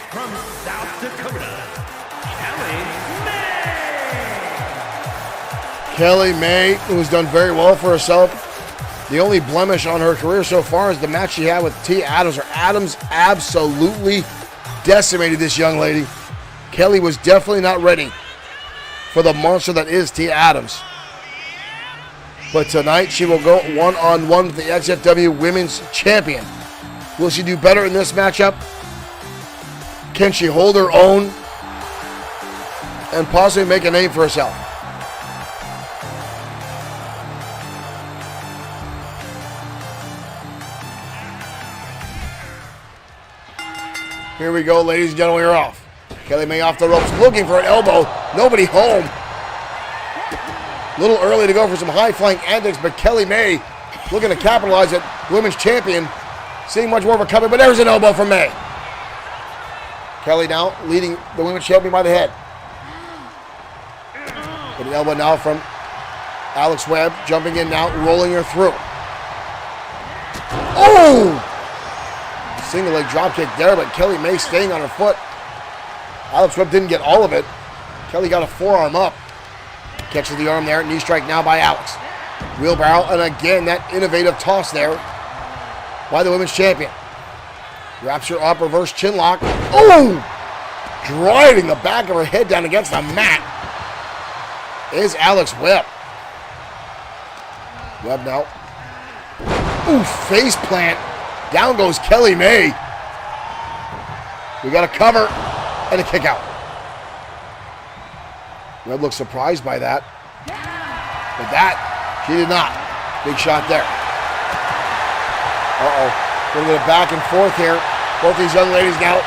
From South Dakota, Kelly May. Kelly May, who's done very well for herself. The only blemish on her career so far is the match she had with T. Adams. Adams absolutely decimated this young lady. Kelly was definitely not ready for the monster that is T. Adams. But tonight she will go one-on-one with the XFW Women's Champion. Will she do better in this matchup? Can she hold her own and possibly make a name for herself? Here we go, ladies and gentlemen, we're off. Kelly May off the ropes, looking for an elbow. Nobody home. A little early to go for some high-flying antics, but Kelly May looking to capitalize it. Women's champion, seeing much more of a coming, but there's an elbow from May. Kelly now leading the women's champion by the head. With an elbow now from Alex Webb, jumping in now, rolling her through. Oh! Single leg drop kick there, but Kelly May staying on her foot. Alex Webb didn't get all of it. Kelly got a forearm up. Catches the arm there, knee strike now by Alex. Wheelbarrow, and again that innovative toss there by the women's champion. Wraps her up, reverse chin lock. Oh! Driving the back of her head down against the mat is Alex Webb. Webb now. Ooh, face plant. Down goes Kelly May. We got a cover and a kick out. Webb looks surprised by that. But that, she did not. Big shot there. Uh-oh. A little bit of back and forth here. Both these young ladies now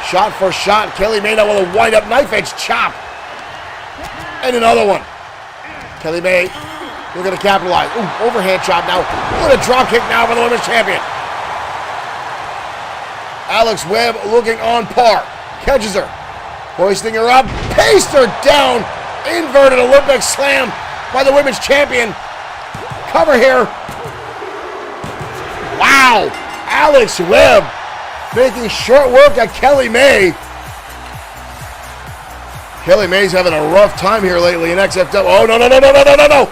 shot for shot. Kelly May now with a wind-up knife edge chop. And another one. Kelly May looking to capitalize. Ooh, overhand chop now. What a drop kick now for the women's champion. Alex Webb looking on par. Catches her. Hoisting her up. Paced her down. Inverted Olympic slam by the women's champion. Cover here. Wow, Alex Webb making short work of Kelly May. Kelly May's having a rough time here lately in XFW. Oh, no.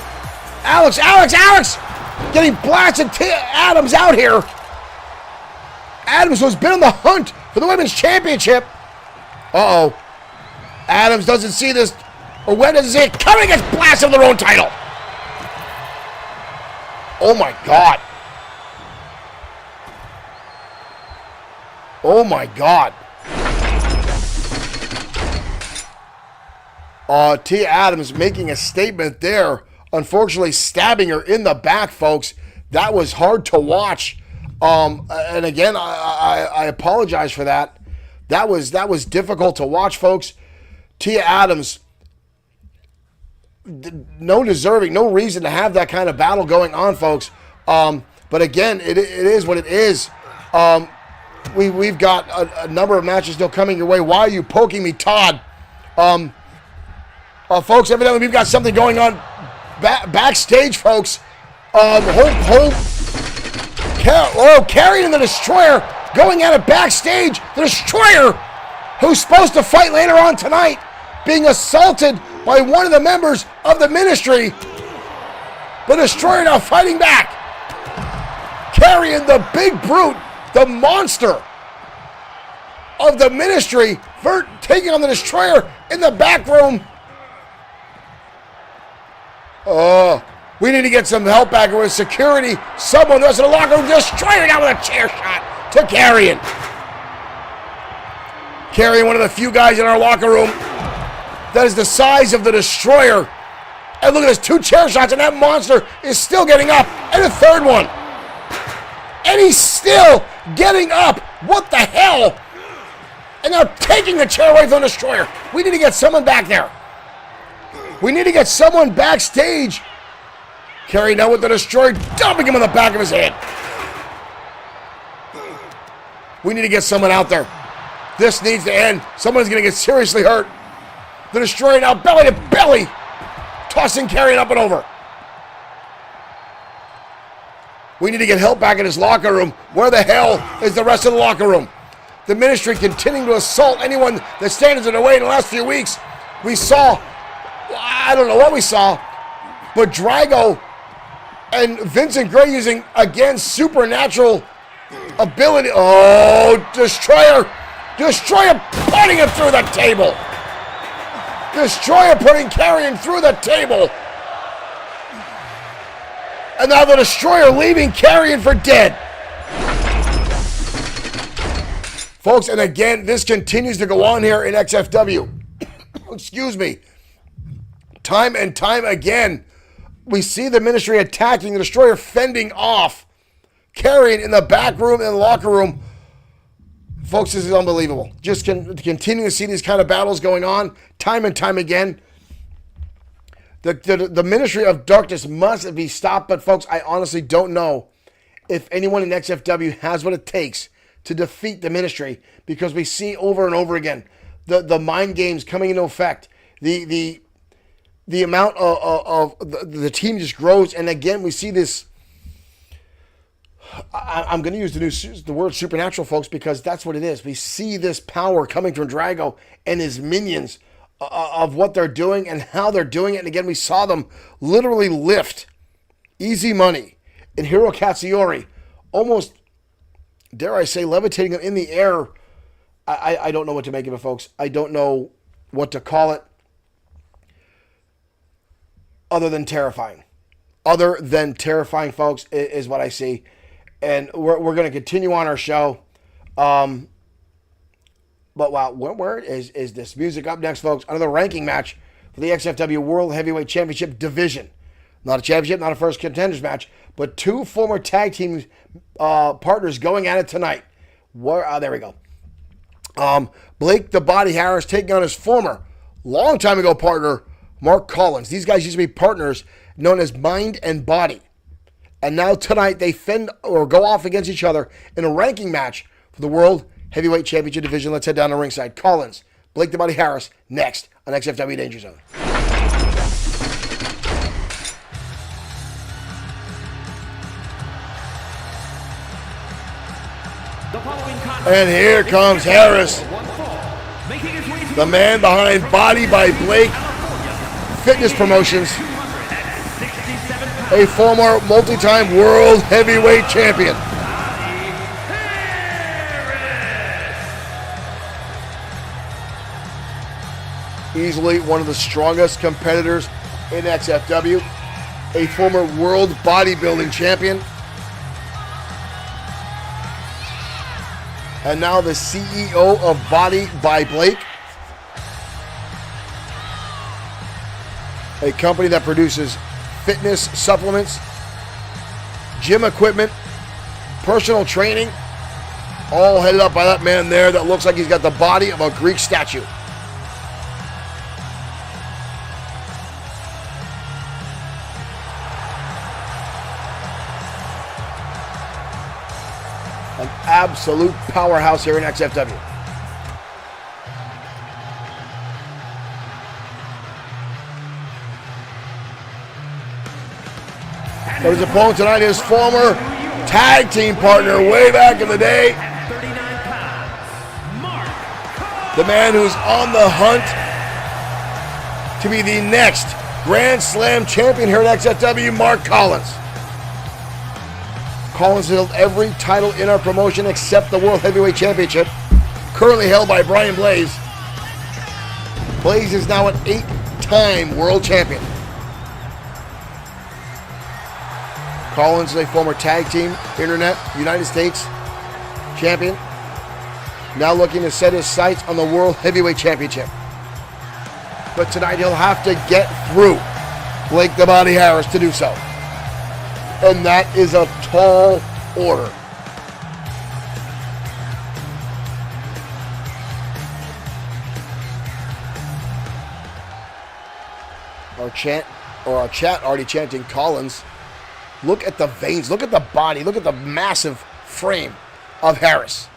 Alex. Getting blasted. Adams out here. Adams has been on the hunt for the women's championship. Uh-oh. Adams doesn't see this. Or Webb doesn't see it. Coming gets blasted for their own title. Oh, my God. Oh my God. Tia Adams making a statement there. Unfortunately, stabbing her in the back, folks. That was hard to watch. And again, I apologize for that. That was difficult to watch, folks. Tia Adams, no reason to have that kind of battle going on, folks. But again, it is what it is. We've got a number of matches still coming your way. Why are you poking me, Todd? Folks, evidently we've got something going on backstage, folks. Carrion and the Destroyer going at it backstage. The Destroyer, who's supposed to fight later on tonight, being assaulted by one of the members of the Ministry. The Destroyer now fighting back. Carrion, the big brute, the monster of the Ministry, taking on the Destroyer in the back room. We need to get some help back with security. Someone that's in the locker room, Destroyer down with a chair shot to Carrion. Carrion, one of the few guys in our locker room that is the size of the Destroyer. And look at this, 2 chair shots, and that monster is still getting up. And a third one. And he's still getting up. What the hell? And now taking the chair away from the Destroyer. We need to get someone back there. We need to get someone backstage. Carrion now with the Destroyer, dumping him on the back of his head. We need to get someone out there. This needs to end. Someone's going to get seriously hurt. The Destroyer now belly to belly, tossing Carrion up and over. We need to get help back in his locker room. Where the hell is the rest of the locker room? The Ministry continuing to assault anyone that stands in their way in the last few weeks. We saw, I don't know what we saw, but Drago and Vincent Gray using, again, supernatural ability. Oh, Destroyer putting him through the table. Destroyer putting Carrion through the table. And now the Destroyer leaving Carrion for dead. Folks, and again, this continues to go on here in XFW. Excuse me. Time and time again, we see the Ministry attacking, the Destroyer fending off Carrion in the back room and the locker room. Folks, this is unbelievable. Just continue to see these kind of battles going on time and time again. The Ministry of Darkness must be stopped, but folks, I honestly don't know if anyone in XFW has what it takes to defeat the Ministry, because we see over and over again the mind games coming into effect. The amount of the team just grows, and again we see this. I'm going to use the word supernatural, folks, because that's what it is. We see this power coming from Drago and his minions of what they're doing and how they're doing it. And again, we saw them literally lift Easy Money and Hiro Katsuyori, almost, dare I say, levitating them in the air. I don't know what to make of it, folks. I don't know what to call it other than terrifying. Other than terrifying, folks, is what I see. And we're going to continue on our show. But wow, where is this music? Up next, folks, another ranking match for the XFW World Heavyweight Championship division. Not a championship, not a first contenders match, but 2 former tag team partners going at it tonight. There we go. Blake the Body Harris taking on his former, long time ago partner, Mark Collins. These guys used to be partners known as Mind and Body. And now tonight they fend or go off against each other in a ranking match for the World Heavyweight Championship division. Let's head down to ringside. Collins, Blake the Body Harris, next on XFW Danger Zone. And here comes Harris, the man behind Body by Blake Fitness Promotions, a former multi-time World Heavyweight Champion. Easily one of the strongest competitors in XFW, a former World Bodybuilding Champion, and now the CEO of Body by Blake. a company that produces fitness supplements, gym equipment, personal training, all headed up by that man there that looks like he's got the body of a Greek statue. An absolute powerhouse here in XFW. But his opponent tonight is former tag team partner way back in the day. The man who's on the hunt to be the next Grand Slam champion here at XFW, Mark Collins. Collins held every title in our promotion except the World Heavyweight Championship, currently held by Brian Blaze. Blaze is now an 8-time world champion. Collins is a former tag team, internet, United States champion. Now looking to set his sights on the World Heavyweight Championship. But tonight he'll have to get through Blake the Body Harris to do so. And that is a tall order. Our chat already chanting Collins. Look at the veins, look at the body, look at the massive frame of Harris.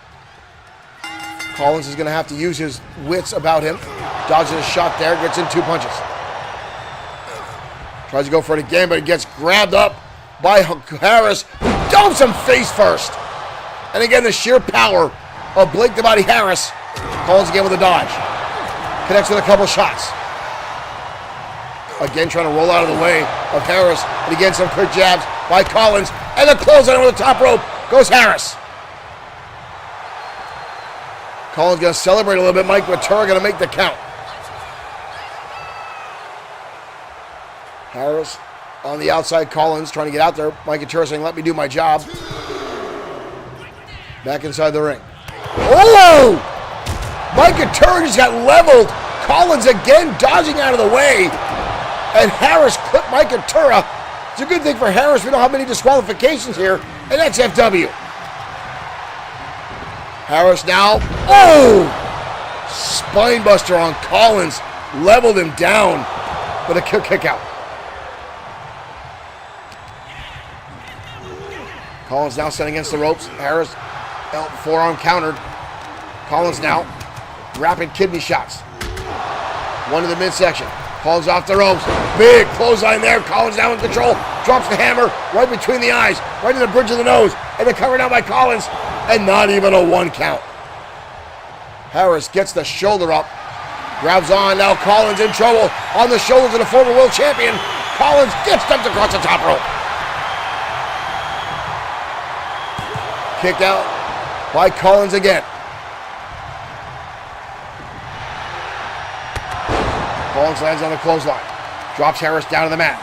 Collins is going to have to use his wits about him. Dodges a shot there, gets in 2 punches. Tries to go for it again, but it gets grabbed up by Harris. Dumps him face first. And again, the sheer power of Blake the Body Harris. Collins again with a dodge. Connects with a couple shots. Again, trying to roll out of the way of Harris. And again, some quick jabs by Collins. And the clothesline over the top rope goes Harris. Collins going to celebrate a little bit. Mike Ventura going to make the count. Harris on the outside. Collins trying to get out there. Mike Ventura saying, let me do my job. Back inside the ring. Oh! Mike Ventura just got leveled. Collins again dodging out of the way. And Harris clipped Mike Ventura. It's a good thing for Harris. We don't have many disqualifications here at XFW. Harris now. Oh! Spinebuster on Collins. Leveled him down with a kick out. Collins now set against the ropes. Harris, forearm countered. Collins now. Rapid kidney shots. One to the midsection. Collins off the ropes. Big clothesline there. Collins now in control. Drops the hammer right between the eyes. Right in the bridge of the nose. And the cover now by Collins. And not even a 1 count. Harris gets the shoulder up. Grabs on. Now Collins in trouble. On the shoulders of the former world champion. Collins gets dumped across the top rope. Kicked out by Collins again. Collins lands on the clothesline. Drops Harris down to the mat.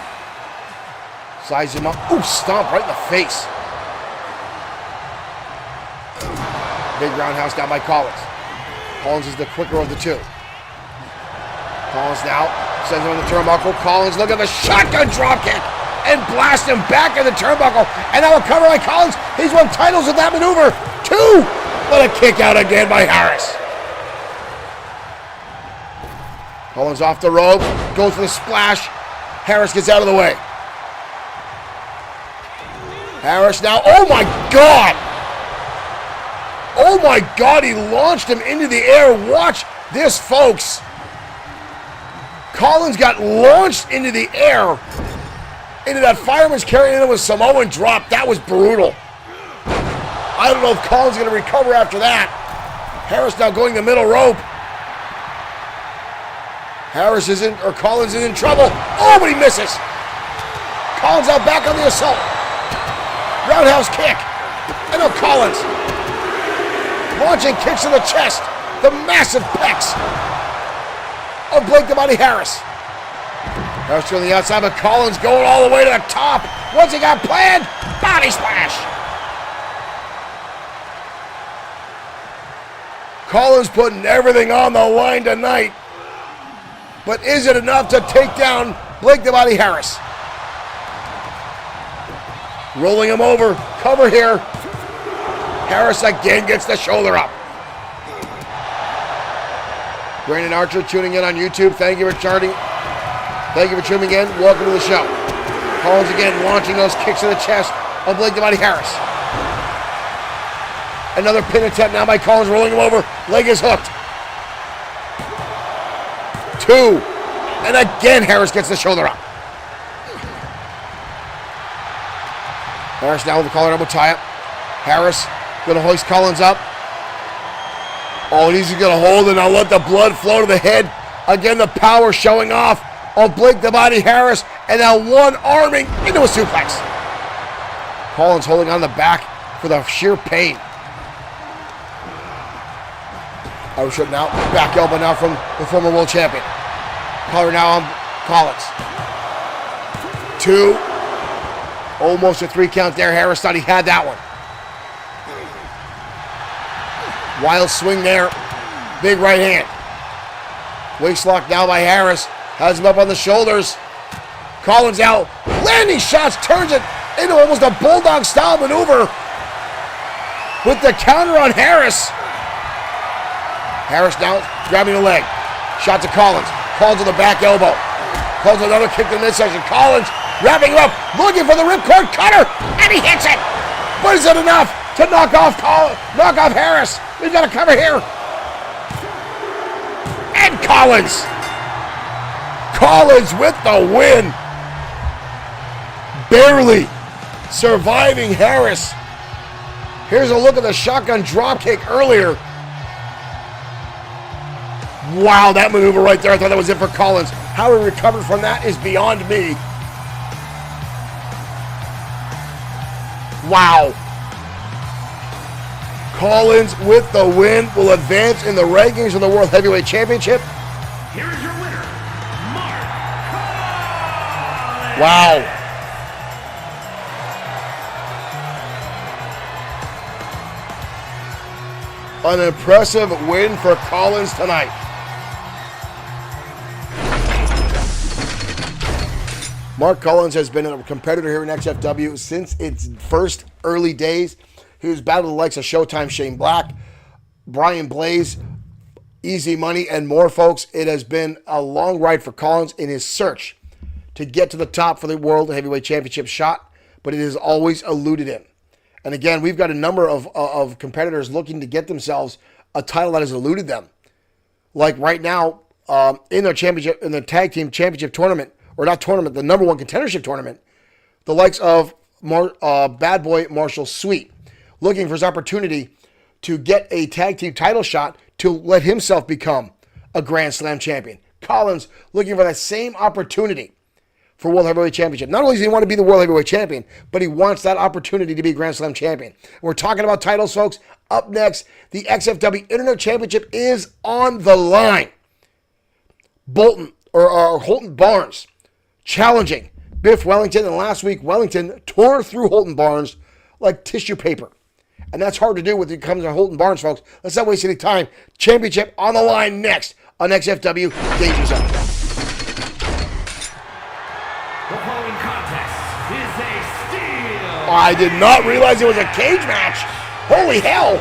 Sizes him up. Ooh, stomp right in the face. Big roundhouse down by Collins. Collins is the quicker of the two. Collins now sends him on the turnbuckle. Collins, look at the shotgun drop kick and blast him back in the turnbuckle. And now a cover by Collins. He's won titles with that maneuver. 2. What a kick out again by Harris. Collins off the rope, goes for the splash. Harris gets out of the way. Harris now, oh my God! Oh my God, he launched him into the air. Watch this, folks. Collins got launched into the air, into that fireman's carry, and it was Samoan drop. That was brutal. I don't know if Collins is going to recover after that. Harris now going the middle rope. Harris is in, or Collins is in trouble. Oh, but he misses. Collins out back on the assault. Roundhouse kick. And now Collins launching kicks to the chest. The massive pecs of Blake the Body Harris. Harris on the outside, but Collins going all the way to the top. What's he got planned? Body splash. Collins putting everything on the line tonight. But is it enough to take down Blake the Body Harris. Rolling him over. Cover here. Harris again gets the shoulder up. Brandon Archer tuning in on YouTube. Thank you for charting. Thank you for tuning in. Welcome to the show. Collins again launching those kicks to the chest of Blake the Body Harris. Another pin attempt now by Collins, rolling him over. Leg is hooked. 2. And again, Harris gets the shoulder up. Harris now with the collar elbow tie-up. Harris going to hoist Collins up. Oh, he's going to hold and now let the blood flow to the head. Again, the power showing off of Blake the Body Harris. And now one arming into a suplex. Collins holding on the back for the sheer pain. Irish whip now. Back elbow now from the former world champion. Collar now on Collins. 2. Almost a 3 count there. Harris thought he had that one. Wild swing there. Big right hand. Waist lock now by Harris. Has him up on the shoulders. Collins out. Landing shots. Turns it into almost a bulldog style maneuver. With the counter on Harris. Harris now grabbing the leg. Shot to Collins. Collins with the back elbow. Collins with another kick to the midsection. Collins wrapping him up. Looking for the ripcord cutter. And he hits it. But is it enough to knock off Harris? We've got a cover here. And Collins. Collins with the win. Barely surviving Harris. Here's a look at the shotgun dropkick earlier. Wow, that maneuver right there, I thought that was it for Collins. How he recovered from that is beyond me. Wow. Collins with the win will advance in the rankings of the World Heavyweight Championship. Here is your winner, Mark Collins. Wow. An impressive win for Collins tonight. Mark Collins has been a competitor here in XFW since its first early days. He was battling the likes of Showtime Shane Black, Brian Blaze, Easy Money, and more folks. It has been a long ride for Collins in his search to get to the top for the World Heavyweight Championship shot, but it has always eluded him. And again, we've got a number of competitors looking to get themselves a title that has eluded them. Like right now, in their championship, in the tag team championship tournament, or not tournament, the number one contendership tournament, the likes of Bad Boy Marshall Sweet, looking for his opportunity to get a tag team title shot to let himself become a Grand Slam champion. Collins looking for that same opportunity for World Heavyweight Championship. Not only does he want to be the World Heavyweight Champion, but he wants that opportunity to be Grand Slam champion. We're talking about titles, folks. Up next, the XFW Internet Championship is on the line. Holton Barnes challenging Biff Wellington, and last week Wellington tore through Holton Barnes like tissue paper. And that's hard to do when it comes to Holton Barnes, folks. Let's not waste any time. Championship on the line next on XFW Danger Zone. The following contest is a steel. I did not realize it was a cage match. Holy hell.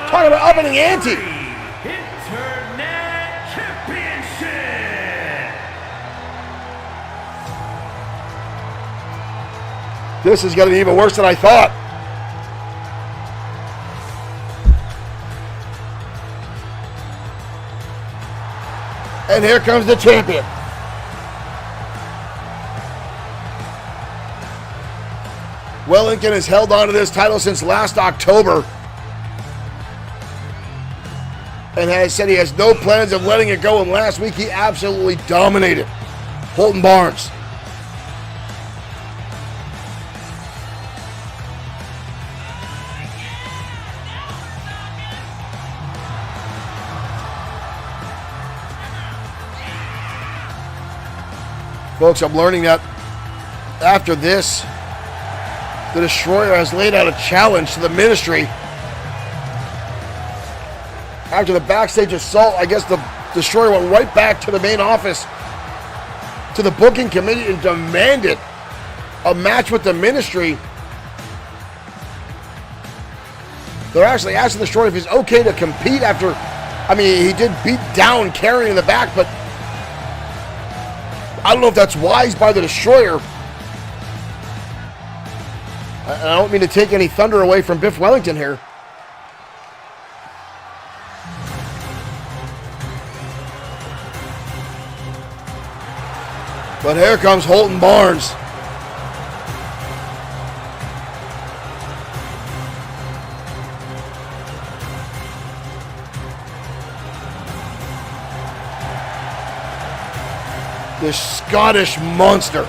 Talking about upping the ante. Internet Championship. This is going to be even worse than I thought. And here comes the champion. Wellington has held on to this title since last October and has said he has no plans of letting it go, and last week he absolutely dominated Holton Barnes. Folks, I'm learning that after this, the Destroyer has laid out a challenge to the ministry. After the backstage assault, I guess the Destroyer went right back to the main office to the booking committee and demanded a match with the Ministry. They're actually asking the Destroyer if he's okay to compete after, I mean, he did beat down Carrion in the back, but I don't know if that's wise by the Destroyer. I don't mean to take any thunder away from Biff Wellington here. But here comes Holton Barnes. This Scottish monster.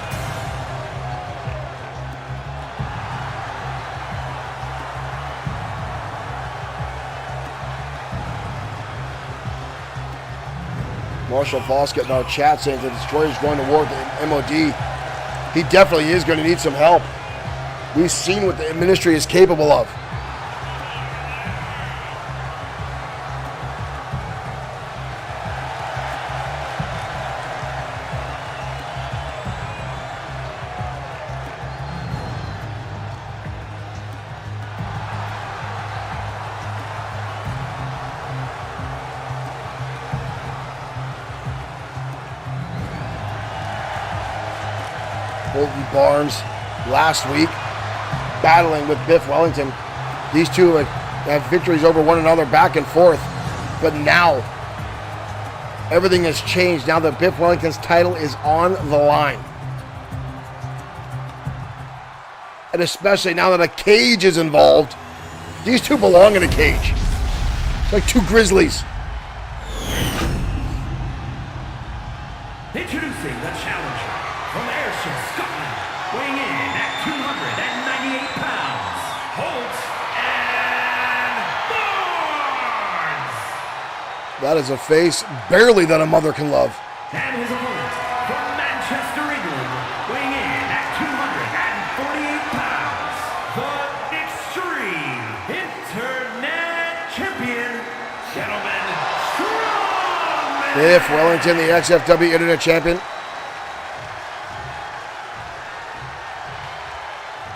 Marshall Foskett in our chat saying that the Destroyer is going to war with the MOD. He definitely is going to need some help. We've seen what the Ministry is capable of. Holton Barnes last week battling with Biff Wellington. These two have victories over one another back and forth. But now, everything has changed now that Biff Wellington's title is on the line. And especially now that a cage is involved. These two belong in a cage. It's like two grizzlies. Introducing the challenger from Ayrshire, Scotland, weighing in at 298 pounds, Holt and Barnes. That is a face barely that a mother can love. And his opponent from Manchester, England, weighing in at 248 pounds, the Extreme Internet Champion, gentlemen, Strongman. Biff Wellington, the XFW Internet Champion.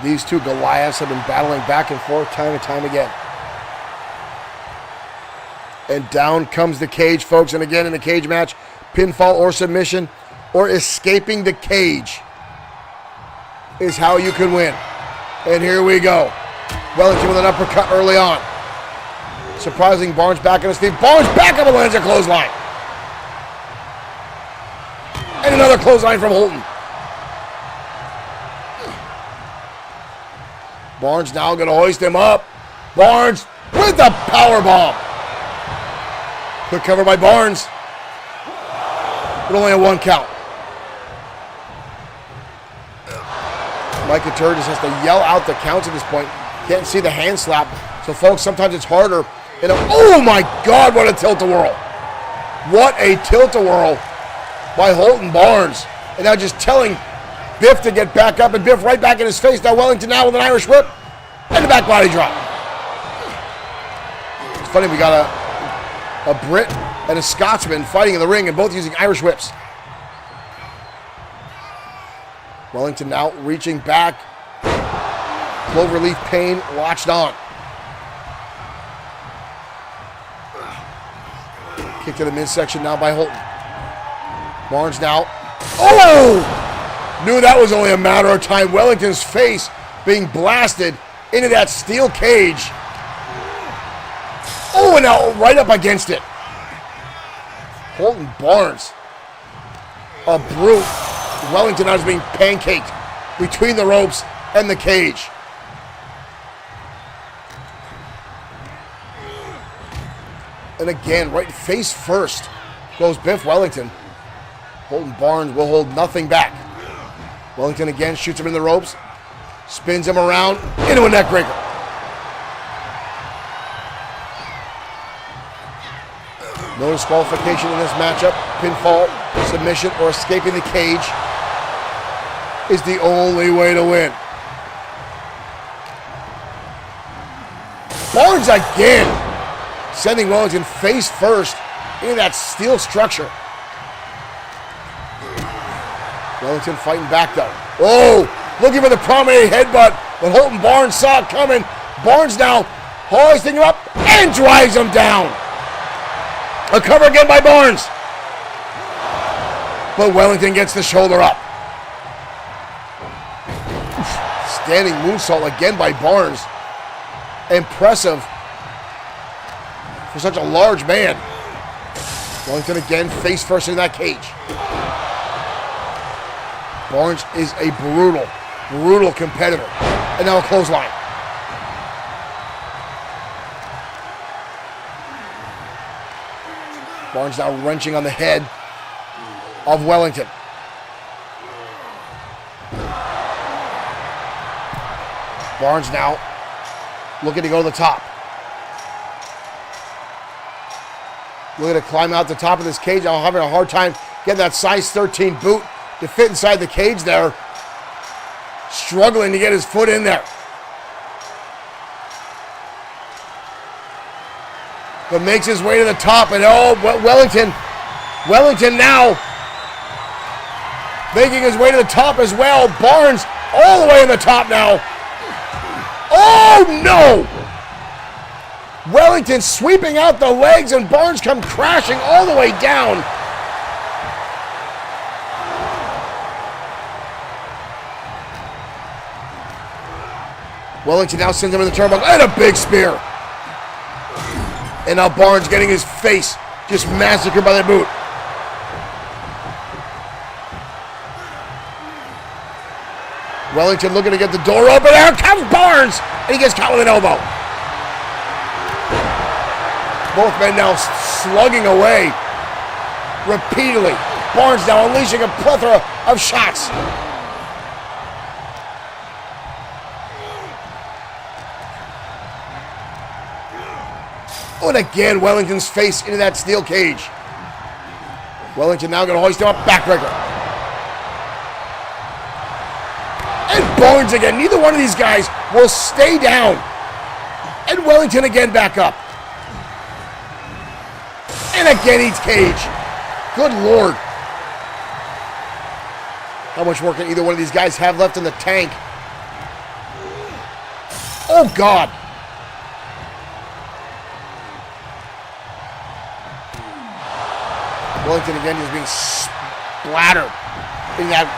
These two Goliaths have been battling back and forth time and time again. And down comes the cage, folks. And again, in the cage match, pinfall or submission or escaping the cage is how you can win. And here we go. Wellington with an uppercut early on. Surprising Barnes back on his feet. Barnes back up and lands a clothesline. And another clothesline from Holton. Barnes now going to hoist him up. Barnes with the powerbomb. Quick cover by Barnes. But only a one count. Mike Couture just has to yell out the counts at this point. Can't see the hand slap. So, folks, sometimes it's harder. Oh, my God, what a tilt-a-whirl. What a tilt-a-whirl by Holton Barnes. And now just telling Biff to get back up, and Biff right back in his face. Now Wellington now with an Irish whip and a back body drop. It's funny, we got a Brit and a Scotsman fighting in the ring and both using Irish whips. Wellington now reaching back. Cloverleaf Pain latched on. Kick to the midsection now by Holton. Barnes now. Oh! Knew that was only a matter of time. Wellington's face being blasted into that steel cage. Oh, and now right up against it. Holton Barnes. A brute. Wellington now is being pancaked between the ropes and the cage. And again, right face first goes Biff Wellington. Holton Barnes will hold nothing back. Wellington again shoots him in the ropes, spins him around into a neckbreaker. No disqualification in this matchup. Pinfall, submission, or escaping the cage is the only way to win. Barnes again, sending Wellington face first into that steel structure. Wellington fighting back though. Oh, looking for the promenade headbutt, but Holton Barnes saw it coming. Barnes now hoisting him up and drives him down. A cover again by Barnes. But Wellington gets the shoulder up. Standing moonsault again by Barnes. Impressive for such a large man. Wellington again face first in that cage. Barnes is a brutal competitor. And now a clothesline. Barnes now wrenching on the head of Wellington. Barnes now looking to go to the top. Looking to climb out the top of this cage. I'm having a hard time getting that size 13 boot to fit inside the cage there. Struggling to get his foot in there. But makes his way to the top, and oh, Wellington now making his way to the top as well. Barnes all the way in the top now. Oh no! Wellington sweeping out the legs, and Barnes come crashing all the way down. Wellington now sends him in the turnbuckle, and a big spear. And now Barnes getting his face just massacred by the boot. Wellington looking to get the door open. Here comes Barnes! And he gets caught with an elbow. Both men now slugging away repeatedly. Barnes now unleashing a plethora of shots. Oh, and again, Wellington's face into that steel cage. Wellington now going to hoist him up, backbreaker. And Barnes again. Neither one of these guys will stay down. And Wellington again back up. And again eats cage. Good Lord. How much work can either one of these guys have left in the tank? Oh, God. Wellington again just being splattered in that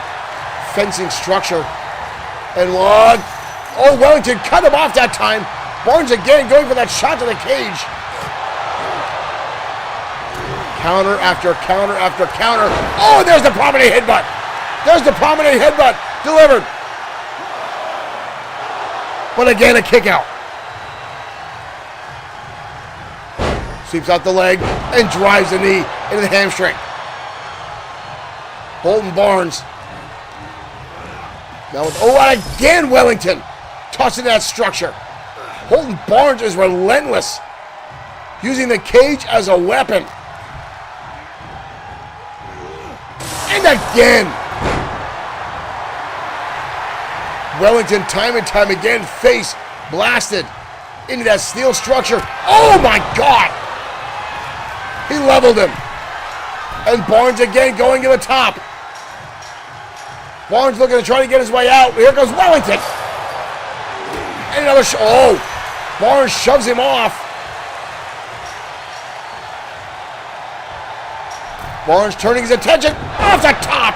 fencing structure. And oh, Wellington cut him off that time. Barnes again going for that shot to the cage. Counter after counter after counter. Oh, there's the promenade headbutt. There's the promenade headbutt delivered. But again, a kick out. Sweeps out the leg and drives the knee into the hamstring. Holton Barnes. Now, and again Wellington tossing that structure. Holton Barnes is relentless, using the cage as a weapon. And again. Wellington time and time again face blasted into that steel structure. Oh my God! He leveled him. And Barnes again going to the top. Barnes looking to try to get his way out. Here goes Wellington. And another Barnes shoves him off. Barnes turning his attention off the top.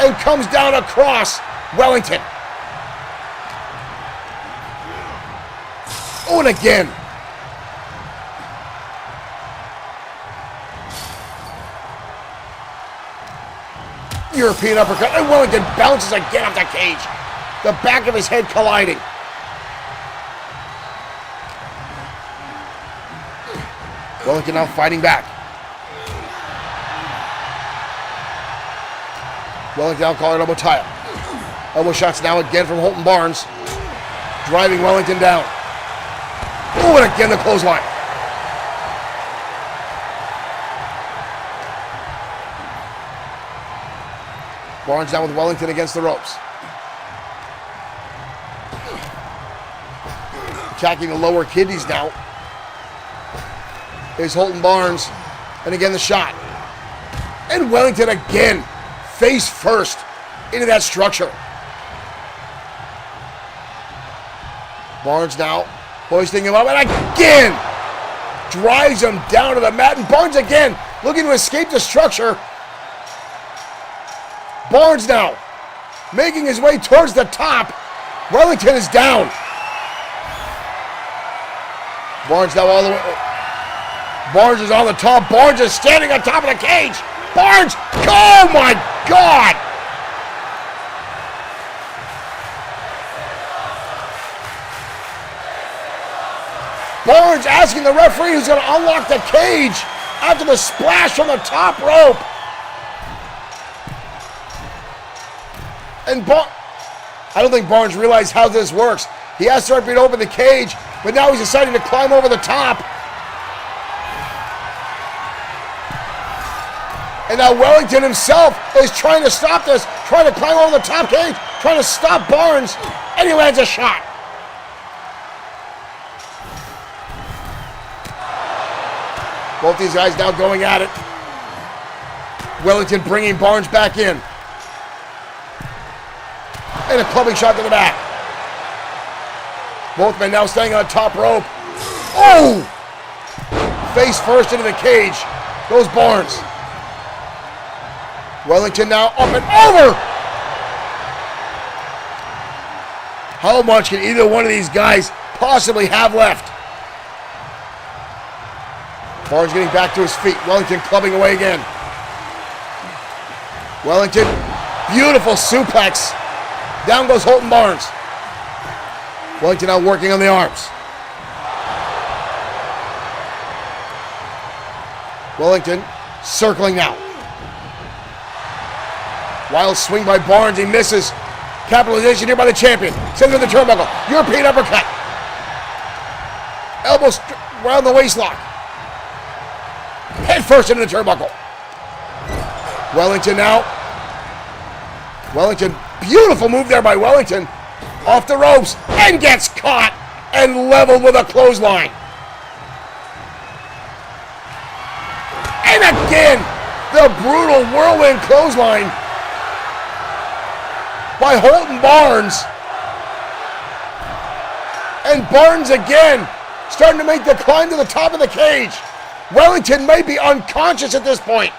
And comes down across Wellington. Oh, and again. European uppercut, and Wellington bounces again off the cage. The back of his head colliding. Wellington now fighting back. Wellington now calling elbow tie-up. Elbow shots now again from Holton Barnes. Driving Wellington down. Oh, and again the clothesline. Barnes down with Wellington against the ropes. Attacking the lower kidneys now. Is Holton Barnes. And again the shot. And Wellington again face first into that structure. Barnes now hoisting him up, and again drives him down to the mat, and Barnes again looking to escape the structure. Barnes now making his way towards the top. Wellington is down. Barnes now all the way. Barnes is on the top. Barnes is standing on top of the cage. Barnes, oh my God! Barnes asking the referee who's going to unlock the cage after the splash from the top rope. And I don't think Barnes realized how this works. He has to open the cage, but now he's deciding to climb over the top. And now Wellington himself is trying to stop this, trying to climb over the top cage, trying to stop Barnes, and he lands a shot. Both these guys now going at it. Wellington bringing Barnes back in. And a clubbing shot to the back. Both men now standing on the top rope. Oh! Face first into the cage goes Barnes. Wellington now up and over. How much can either one of these guys possibly have left? Barnes getting back to his feet. Wellington clubbing away again. Wellington, beautiful suplex. Down goes Holton Barnes. Wellington now working on the arms. Wellington circling now. Wild swing by Barnes, he misses. Capitalization here by the champion. Sends him the turnbuckle. European uppercut. Elbows around the waist lock. Head first into the turnbuckle. Wellington now. Wellington, beautiful move there by Wellington. Off the ropes and gets caught and leveled with a clothesline. And again, the brutal whirlwind clothesline by Holton Barnes. And Barnes again starting to make the climb to the top of the cage. Wellington may be unconscious at this point.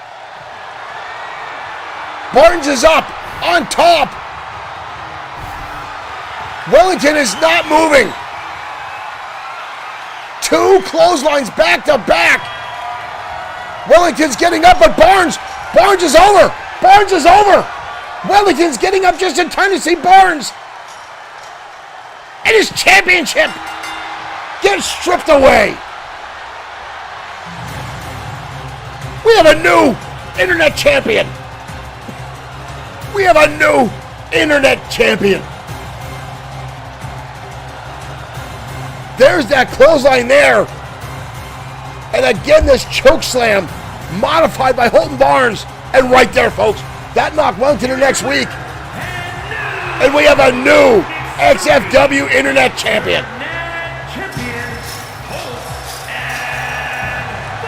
Barnes is up on top. Wellington is not moving. Two clotheslines back to back. Wellington's getting up, but Barnes is over. Barnes is over. Wellington's getting up just in time to see Barnes and his championship get stripped away. We have a new internet champion. We have a new internet champion. There's that clothesline there. And again, this choke slam modified by Holton Barnes. And right there, folks, that knocked Wellington to next week. And we have a new XFW Internet Champion.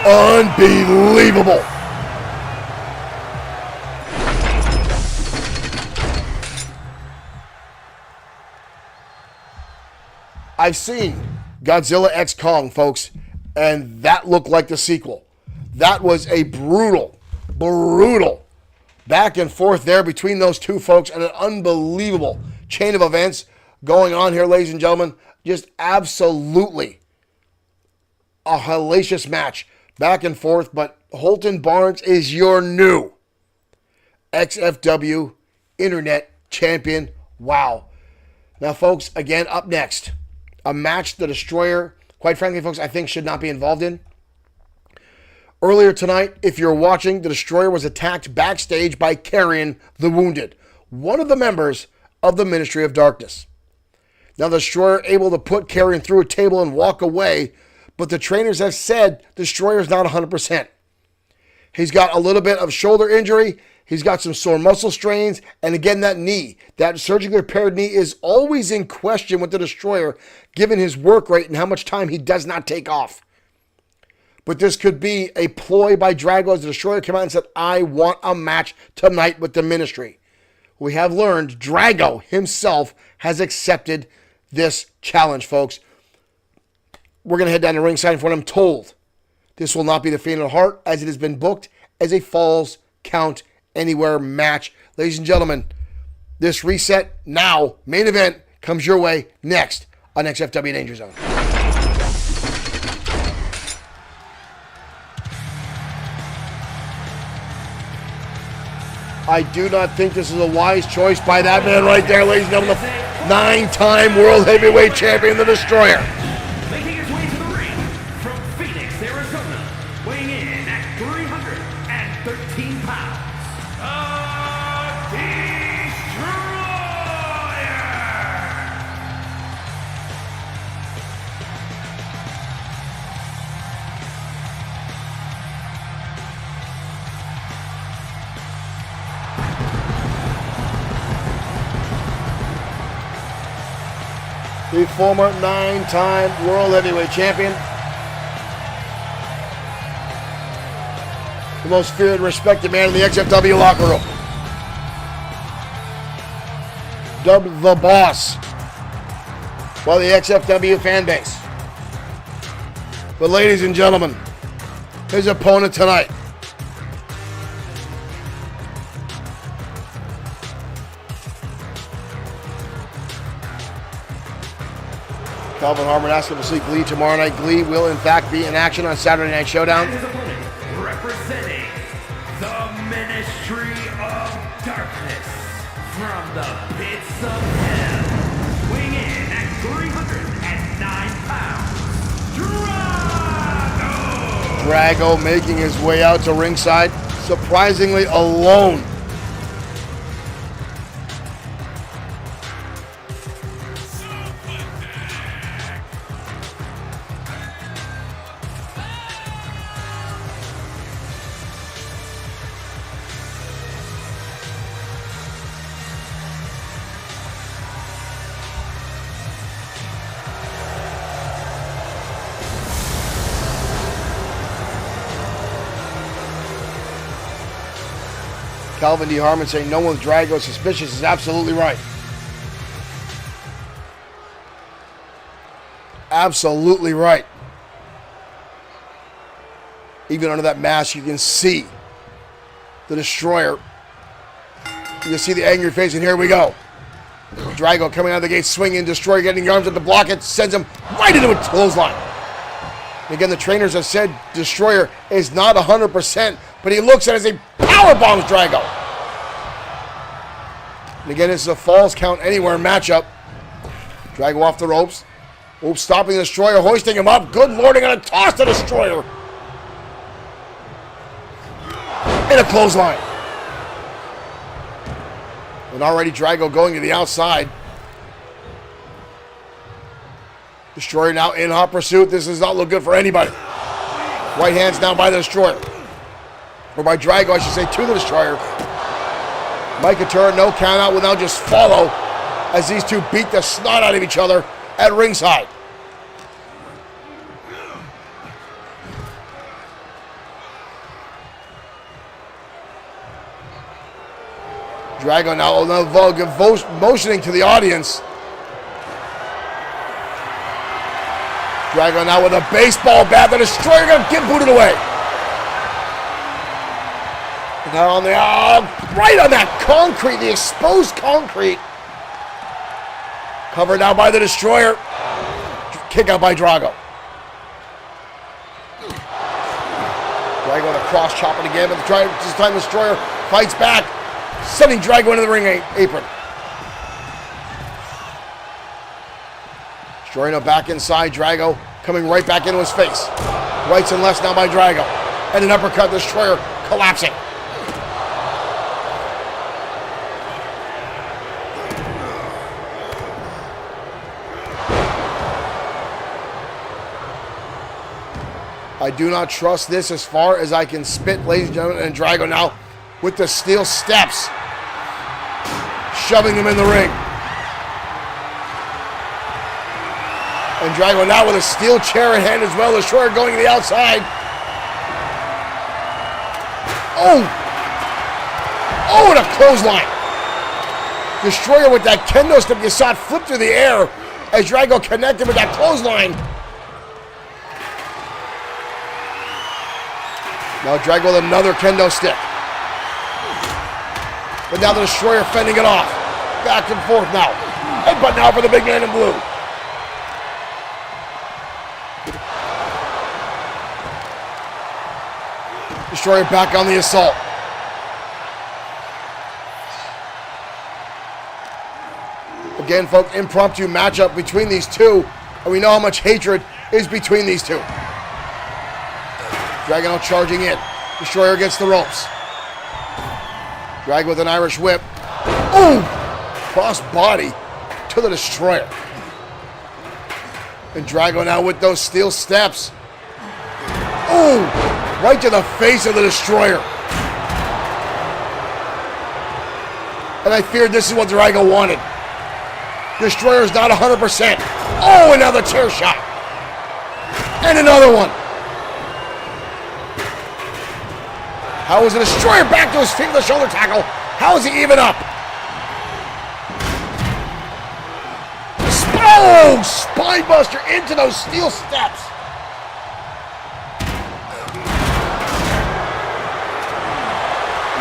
Unbelievable. I've seen Godzilla X Kong, folks, and that looked like the sequel. That was a brutal back and forth there between those two folks, and an unbelievable chain of events going on here, ladies and gentlemen. Just absolutely a hellacious match back and forth, but Holton Barnes is your new XFW Internet Champion. Wow. Now, folks, again, up next, a match the Destroyer, quite frankly, folks, I think should not be involved in. Earlier tonight, if you're watching, the Destroyer was attacked backstage by Carrion the Wounded, one of the members of the Ministry of Darkness. Now, the Destroyer able to put Carrion through a table and walk away, but the trainers have said the Destroyer's not 100%. He's got a little bit of shoulder injury. He's got some sore muscle strains. And again, that knee, that surgically repaired knee is always in question with the Destroyer, given his work rate and how much time he does not take off. But this could be a ploy by Drago as the Destroyer came out and said, I want a match tonight with the Ministry. We have learned Drago himself has accepted this challenge, folks. We're going to head down to ringside for what I'm told. This will not be the Fatal Heart as it has been booked as a Falls Count Anywhere match. Ladies and gentlemen, this reset now, main event, comes your way next on XFW Danger Zone. I do not think this is a wise choice by that man right there, ladies and gentlemen. The 9-time World Heavyweight Champion, the Destroyer. Making his way to the ring from Phoenix, Arizona, weighing in at 313 pounds, the former 9-time World Heavyweight Champion. The most feared and respected man in the XFW locker room. Dubbed the Boss by the XFW fan base. But ladies and gentlemen, his opponent tonight. Calvin Harmon asked him to see Glee tomorrow night. Glee will, in fact, be in action on Saturday Night Showdown. his opponent, representing the Ministry of Darkness from the pits of hell, weighing in at 309 pounds, Drago making his way out to ringside, surprisingly alone. Calvin D. Harmon saying no one with Drago is suspicious is absolutely right. Absolutely right. Even under that mask, you can see the Destroyer. You can see the angry face, and here we go. Drago coming out of the gate, swinging, Destroyer getting the arms up to block it, sends him right into a clothesline. And again, the trainers have said Destroyer is not 100%, but he looks at it as he powerbombs Drago. And again, this is a Falls Count Anywhere matchup. Drago off the ropes. Oops, stopping the Destroyer, hoisting him up. Good Lord, they're going to toss the Destroyer. In a clothesline. And already Drago going to the outside. Destroyer now in hot pursuit. This does not look good for anybody. Right hands now by the Destroyer. Or by Drago, I should say, to the Destroyer. Mike Couture, no count out, will now just follow as these two beat the snot out of each other at ringside. Drago now motioning to the audience. Drago now with a baseball bat. The Destroyer going to get booted away. Now on the right on that concrete, the exposed concrete. Covered now by the Destroyer. Kick out by Drago. Drago on a cross chopping again, but this time the Destroyer fights back, sending Drago into the ring apron. Destroyer now back inside. Drago coming right back into his face. Rights and lefts now by Drago. And an uppercut, the Destroyer collapsing. I do not trust this as far as I can spit, ladies and gentlemen. And Drago now with the steel steps, shoving him in the ring. And Drago now with a steel chair in hand as well. The Destroyer going to the outside. Oh! Oh, and a clothesline. Destroyer with that kendo stick. You saw it flip through the air as Drago connected with that clothesline. Now Drago with another kendo stick. But now the Destroyer fending it off. Back and forth now. Headbutt now for the big man in blue. Destroyer back on the assault. Again, folks, impromptu matchup between these two. And we know how much hatred is between these two. Dragon out charging in. Destroyer against the ropes. Drag with an Irish whip. Ooh! Cross body to the Destroyer. And Drago now with those steel steps. Ooh! Right to the face of the Destroyer. And I feared this is what Drago wanted. Destroyer's not 100%. Oh, another chair shot. And another one. How is the Destroyer back to his feet with a shoulder tackle? How is he even up? Oh, spinebuster into those steel steps.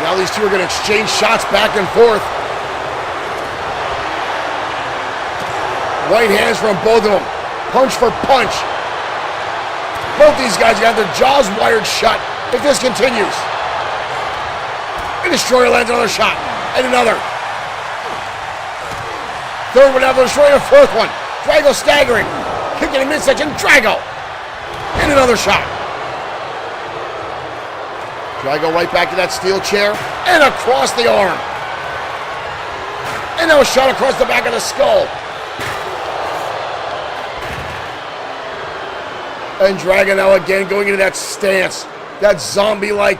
Now these two are going to exchange shots back and forth. Right hands from both of them. Punch for punch. Both these guys got their jaws wired shut if this continues. The Destroyer lands another shot. And another. Third one out of the Destroyer. Fourth one. Drago staggering. Kicking in midsection. Drago. And another shot. Drago right back to that steel chair. And across the arm. And now a shot across the back of the skull. And Drago now again going into that stance. That zombie-like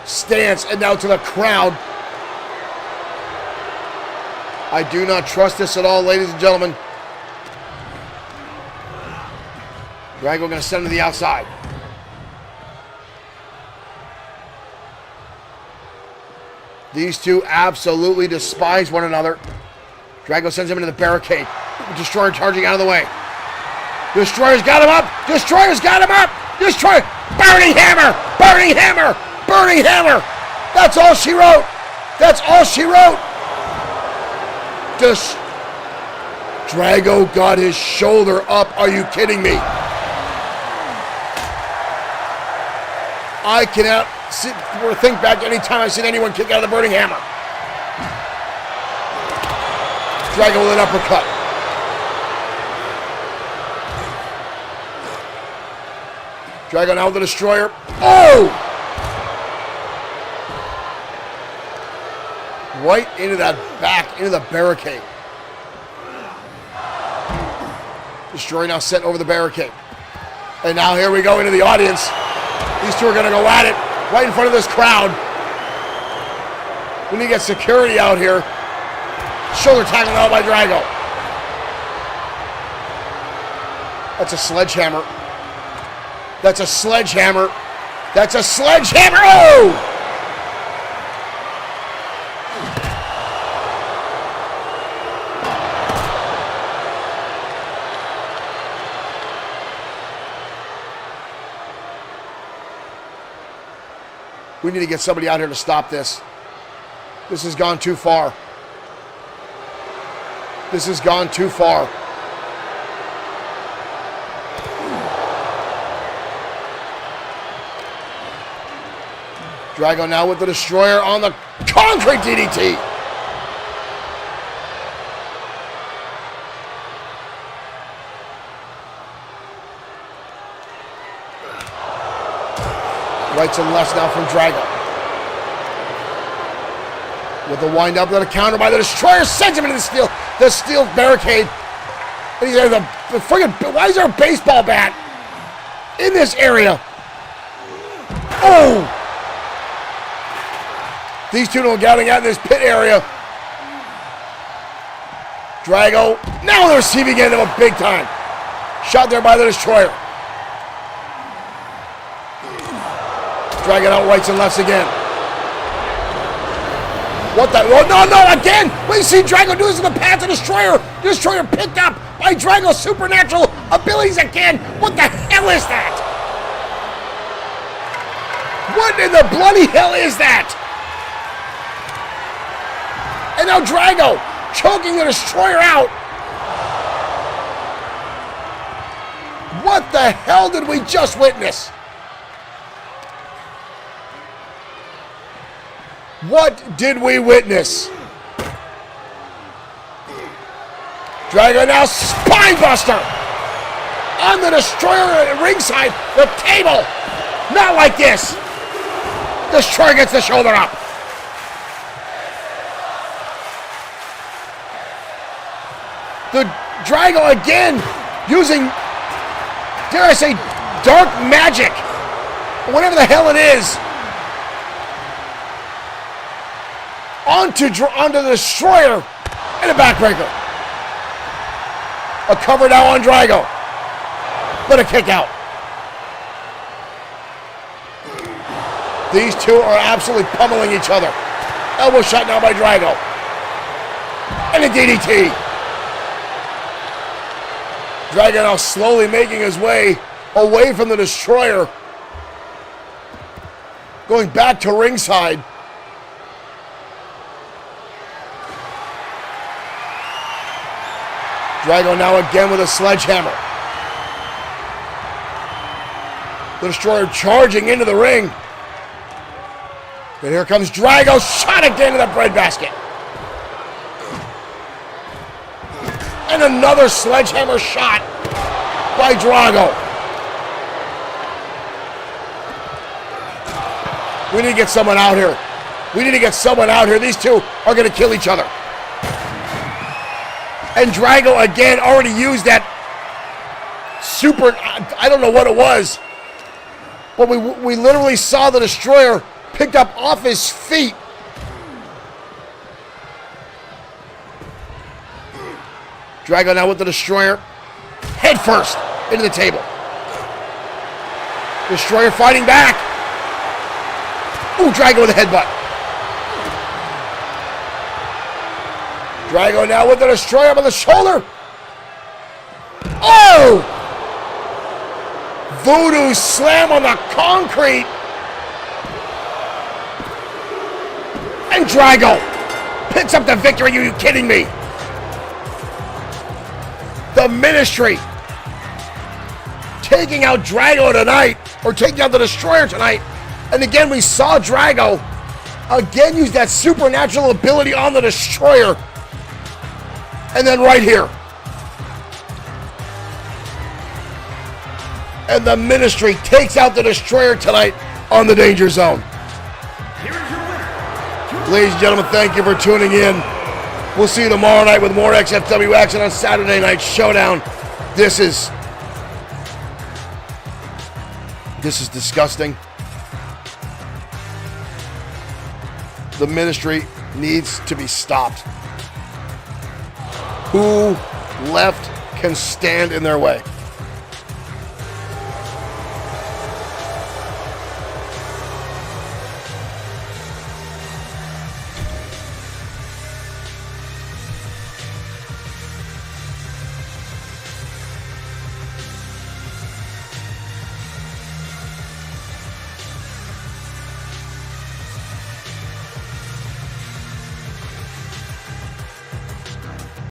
stance. And now to the crowd. I do not trust this at all, ladies and gentlemen. Drago going to send him to the outside. These two absolutely despise one another. Drago sends him into the barricade. Destroyer charging out of the way. Destroyer's got him up. Destroyer's got him up. Destroyer. Burning hammer. Burning hammer. Burning hammer. That's all she wrote. That's all she wrote. Drago got his shoulder up. Are you kidding me? I cannot sit or think back to any time I've seen anyone kick out of the burning hammer. Drago with an uppercut. Drago now with the Destroyer. Oh! Right into that back, into the barricade. Destroyer now sent over the barricade. And now here we go into the audience. These two are going to go at it right in front of this crowd. We need to get security out here. Shoulder tackle out by Drago. That's a sledgehammer. That's a sledgehammer. That's a sledgehammer. Oh! We need to get somebody out here to stop this. This has gone too far. This has gone too far. Drago now with the Destroyer on the concrete DDT. Rights and lefts now from Drago. With the wind up, then a counter by the Destroyer, sends him into the steel barricade. And he's there, the friggin', why is there a baseball bat in this area? Oh! These two are getting out in this pit area. Drago, now the receiving end of a big time. Shot there by the Destroyer. Dragging out rights and lefts again. What the? Oh, no, again! We see Drago do this in the Path to Destroyer. Destroyer picked up by Drago's supernatural abilities again. What the hell is that? What in the bloody hell is that? And now Drago choking the Destroyer out. What the hell did we just witness? What did we witness? Drago now spinebuster on the Destroyer at ringside. The table, not like this. Destroyer gets the shoulder up. The Drago again using, dare I say, dark magic, whatever the hell it is, onto the Destroyer and a backbreaker. A cover now on Drago, but a kick out. These two are absolutely pummeling each other. Elbow shot now by Drago. And a DDT. Drago now slowly making his way away from the Destroyer. Going back to ringside. Drago now again with a sledgehammer. The Destroyer charging into the ring. And here comes Drago, shot again to the breadbasket. And another sledgehammer shot by Drago. We need to get someone out here. We need to get someone out here. These two are going to kill each other. And Drago again already used that super, I don't know what it was, but we literally saw the Destroyer picked up off his feet. Drago now with the Destroyer, head first into the table. Destroyer fighting back. Ooh, Drago with a headbutt. Drago now with the Destroyer up on the shoulder. Oh! Voodoo slam on the concrete. And Drago picks up the victory. Are you kidding me? The Ministry taking out Drago tonight, or taking out the Destroyer tonight. And again, we saw Drago again use that supernatural ability on the Destroyer. And then right here. And the Ministry takes out the Destroyer tonight on the Danger Zone. Ladies and gentlemen, thank you for tuning in. We'll see you tomorrow night with more XFW action on Saturday Night Showdown. This is disgusting. The Ministry needs to be stopped. Who left can stand in their way?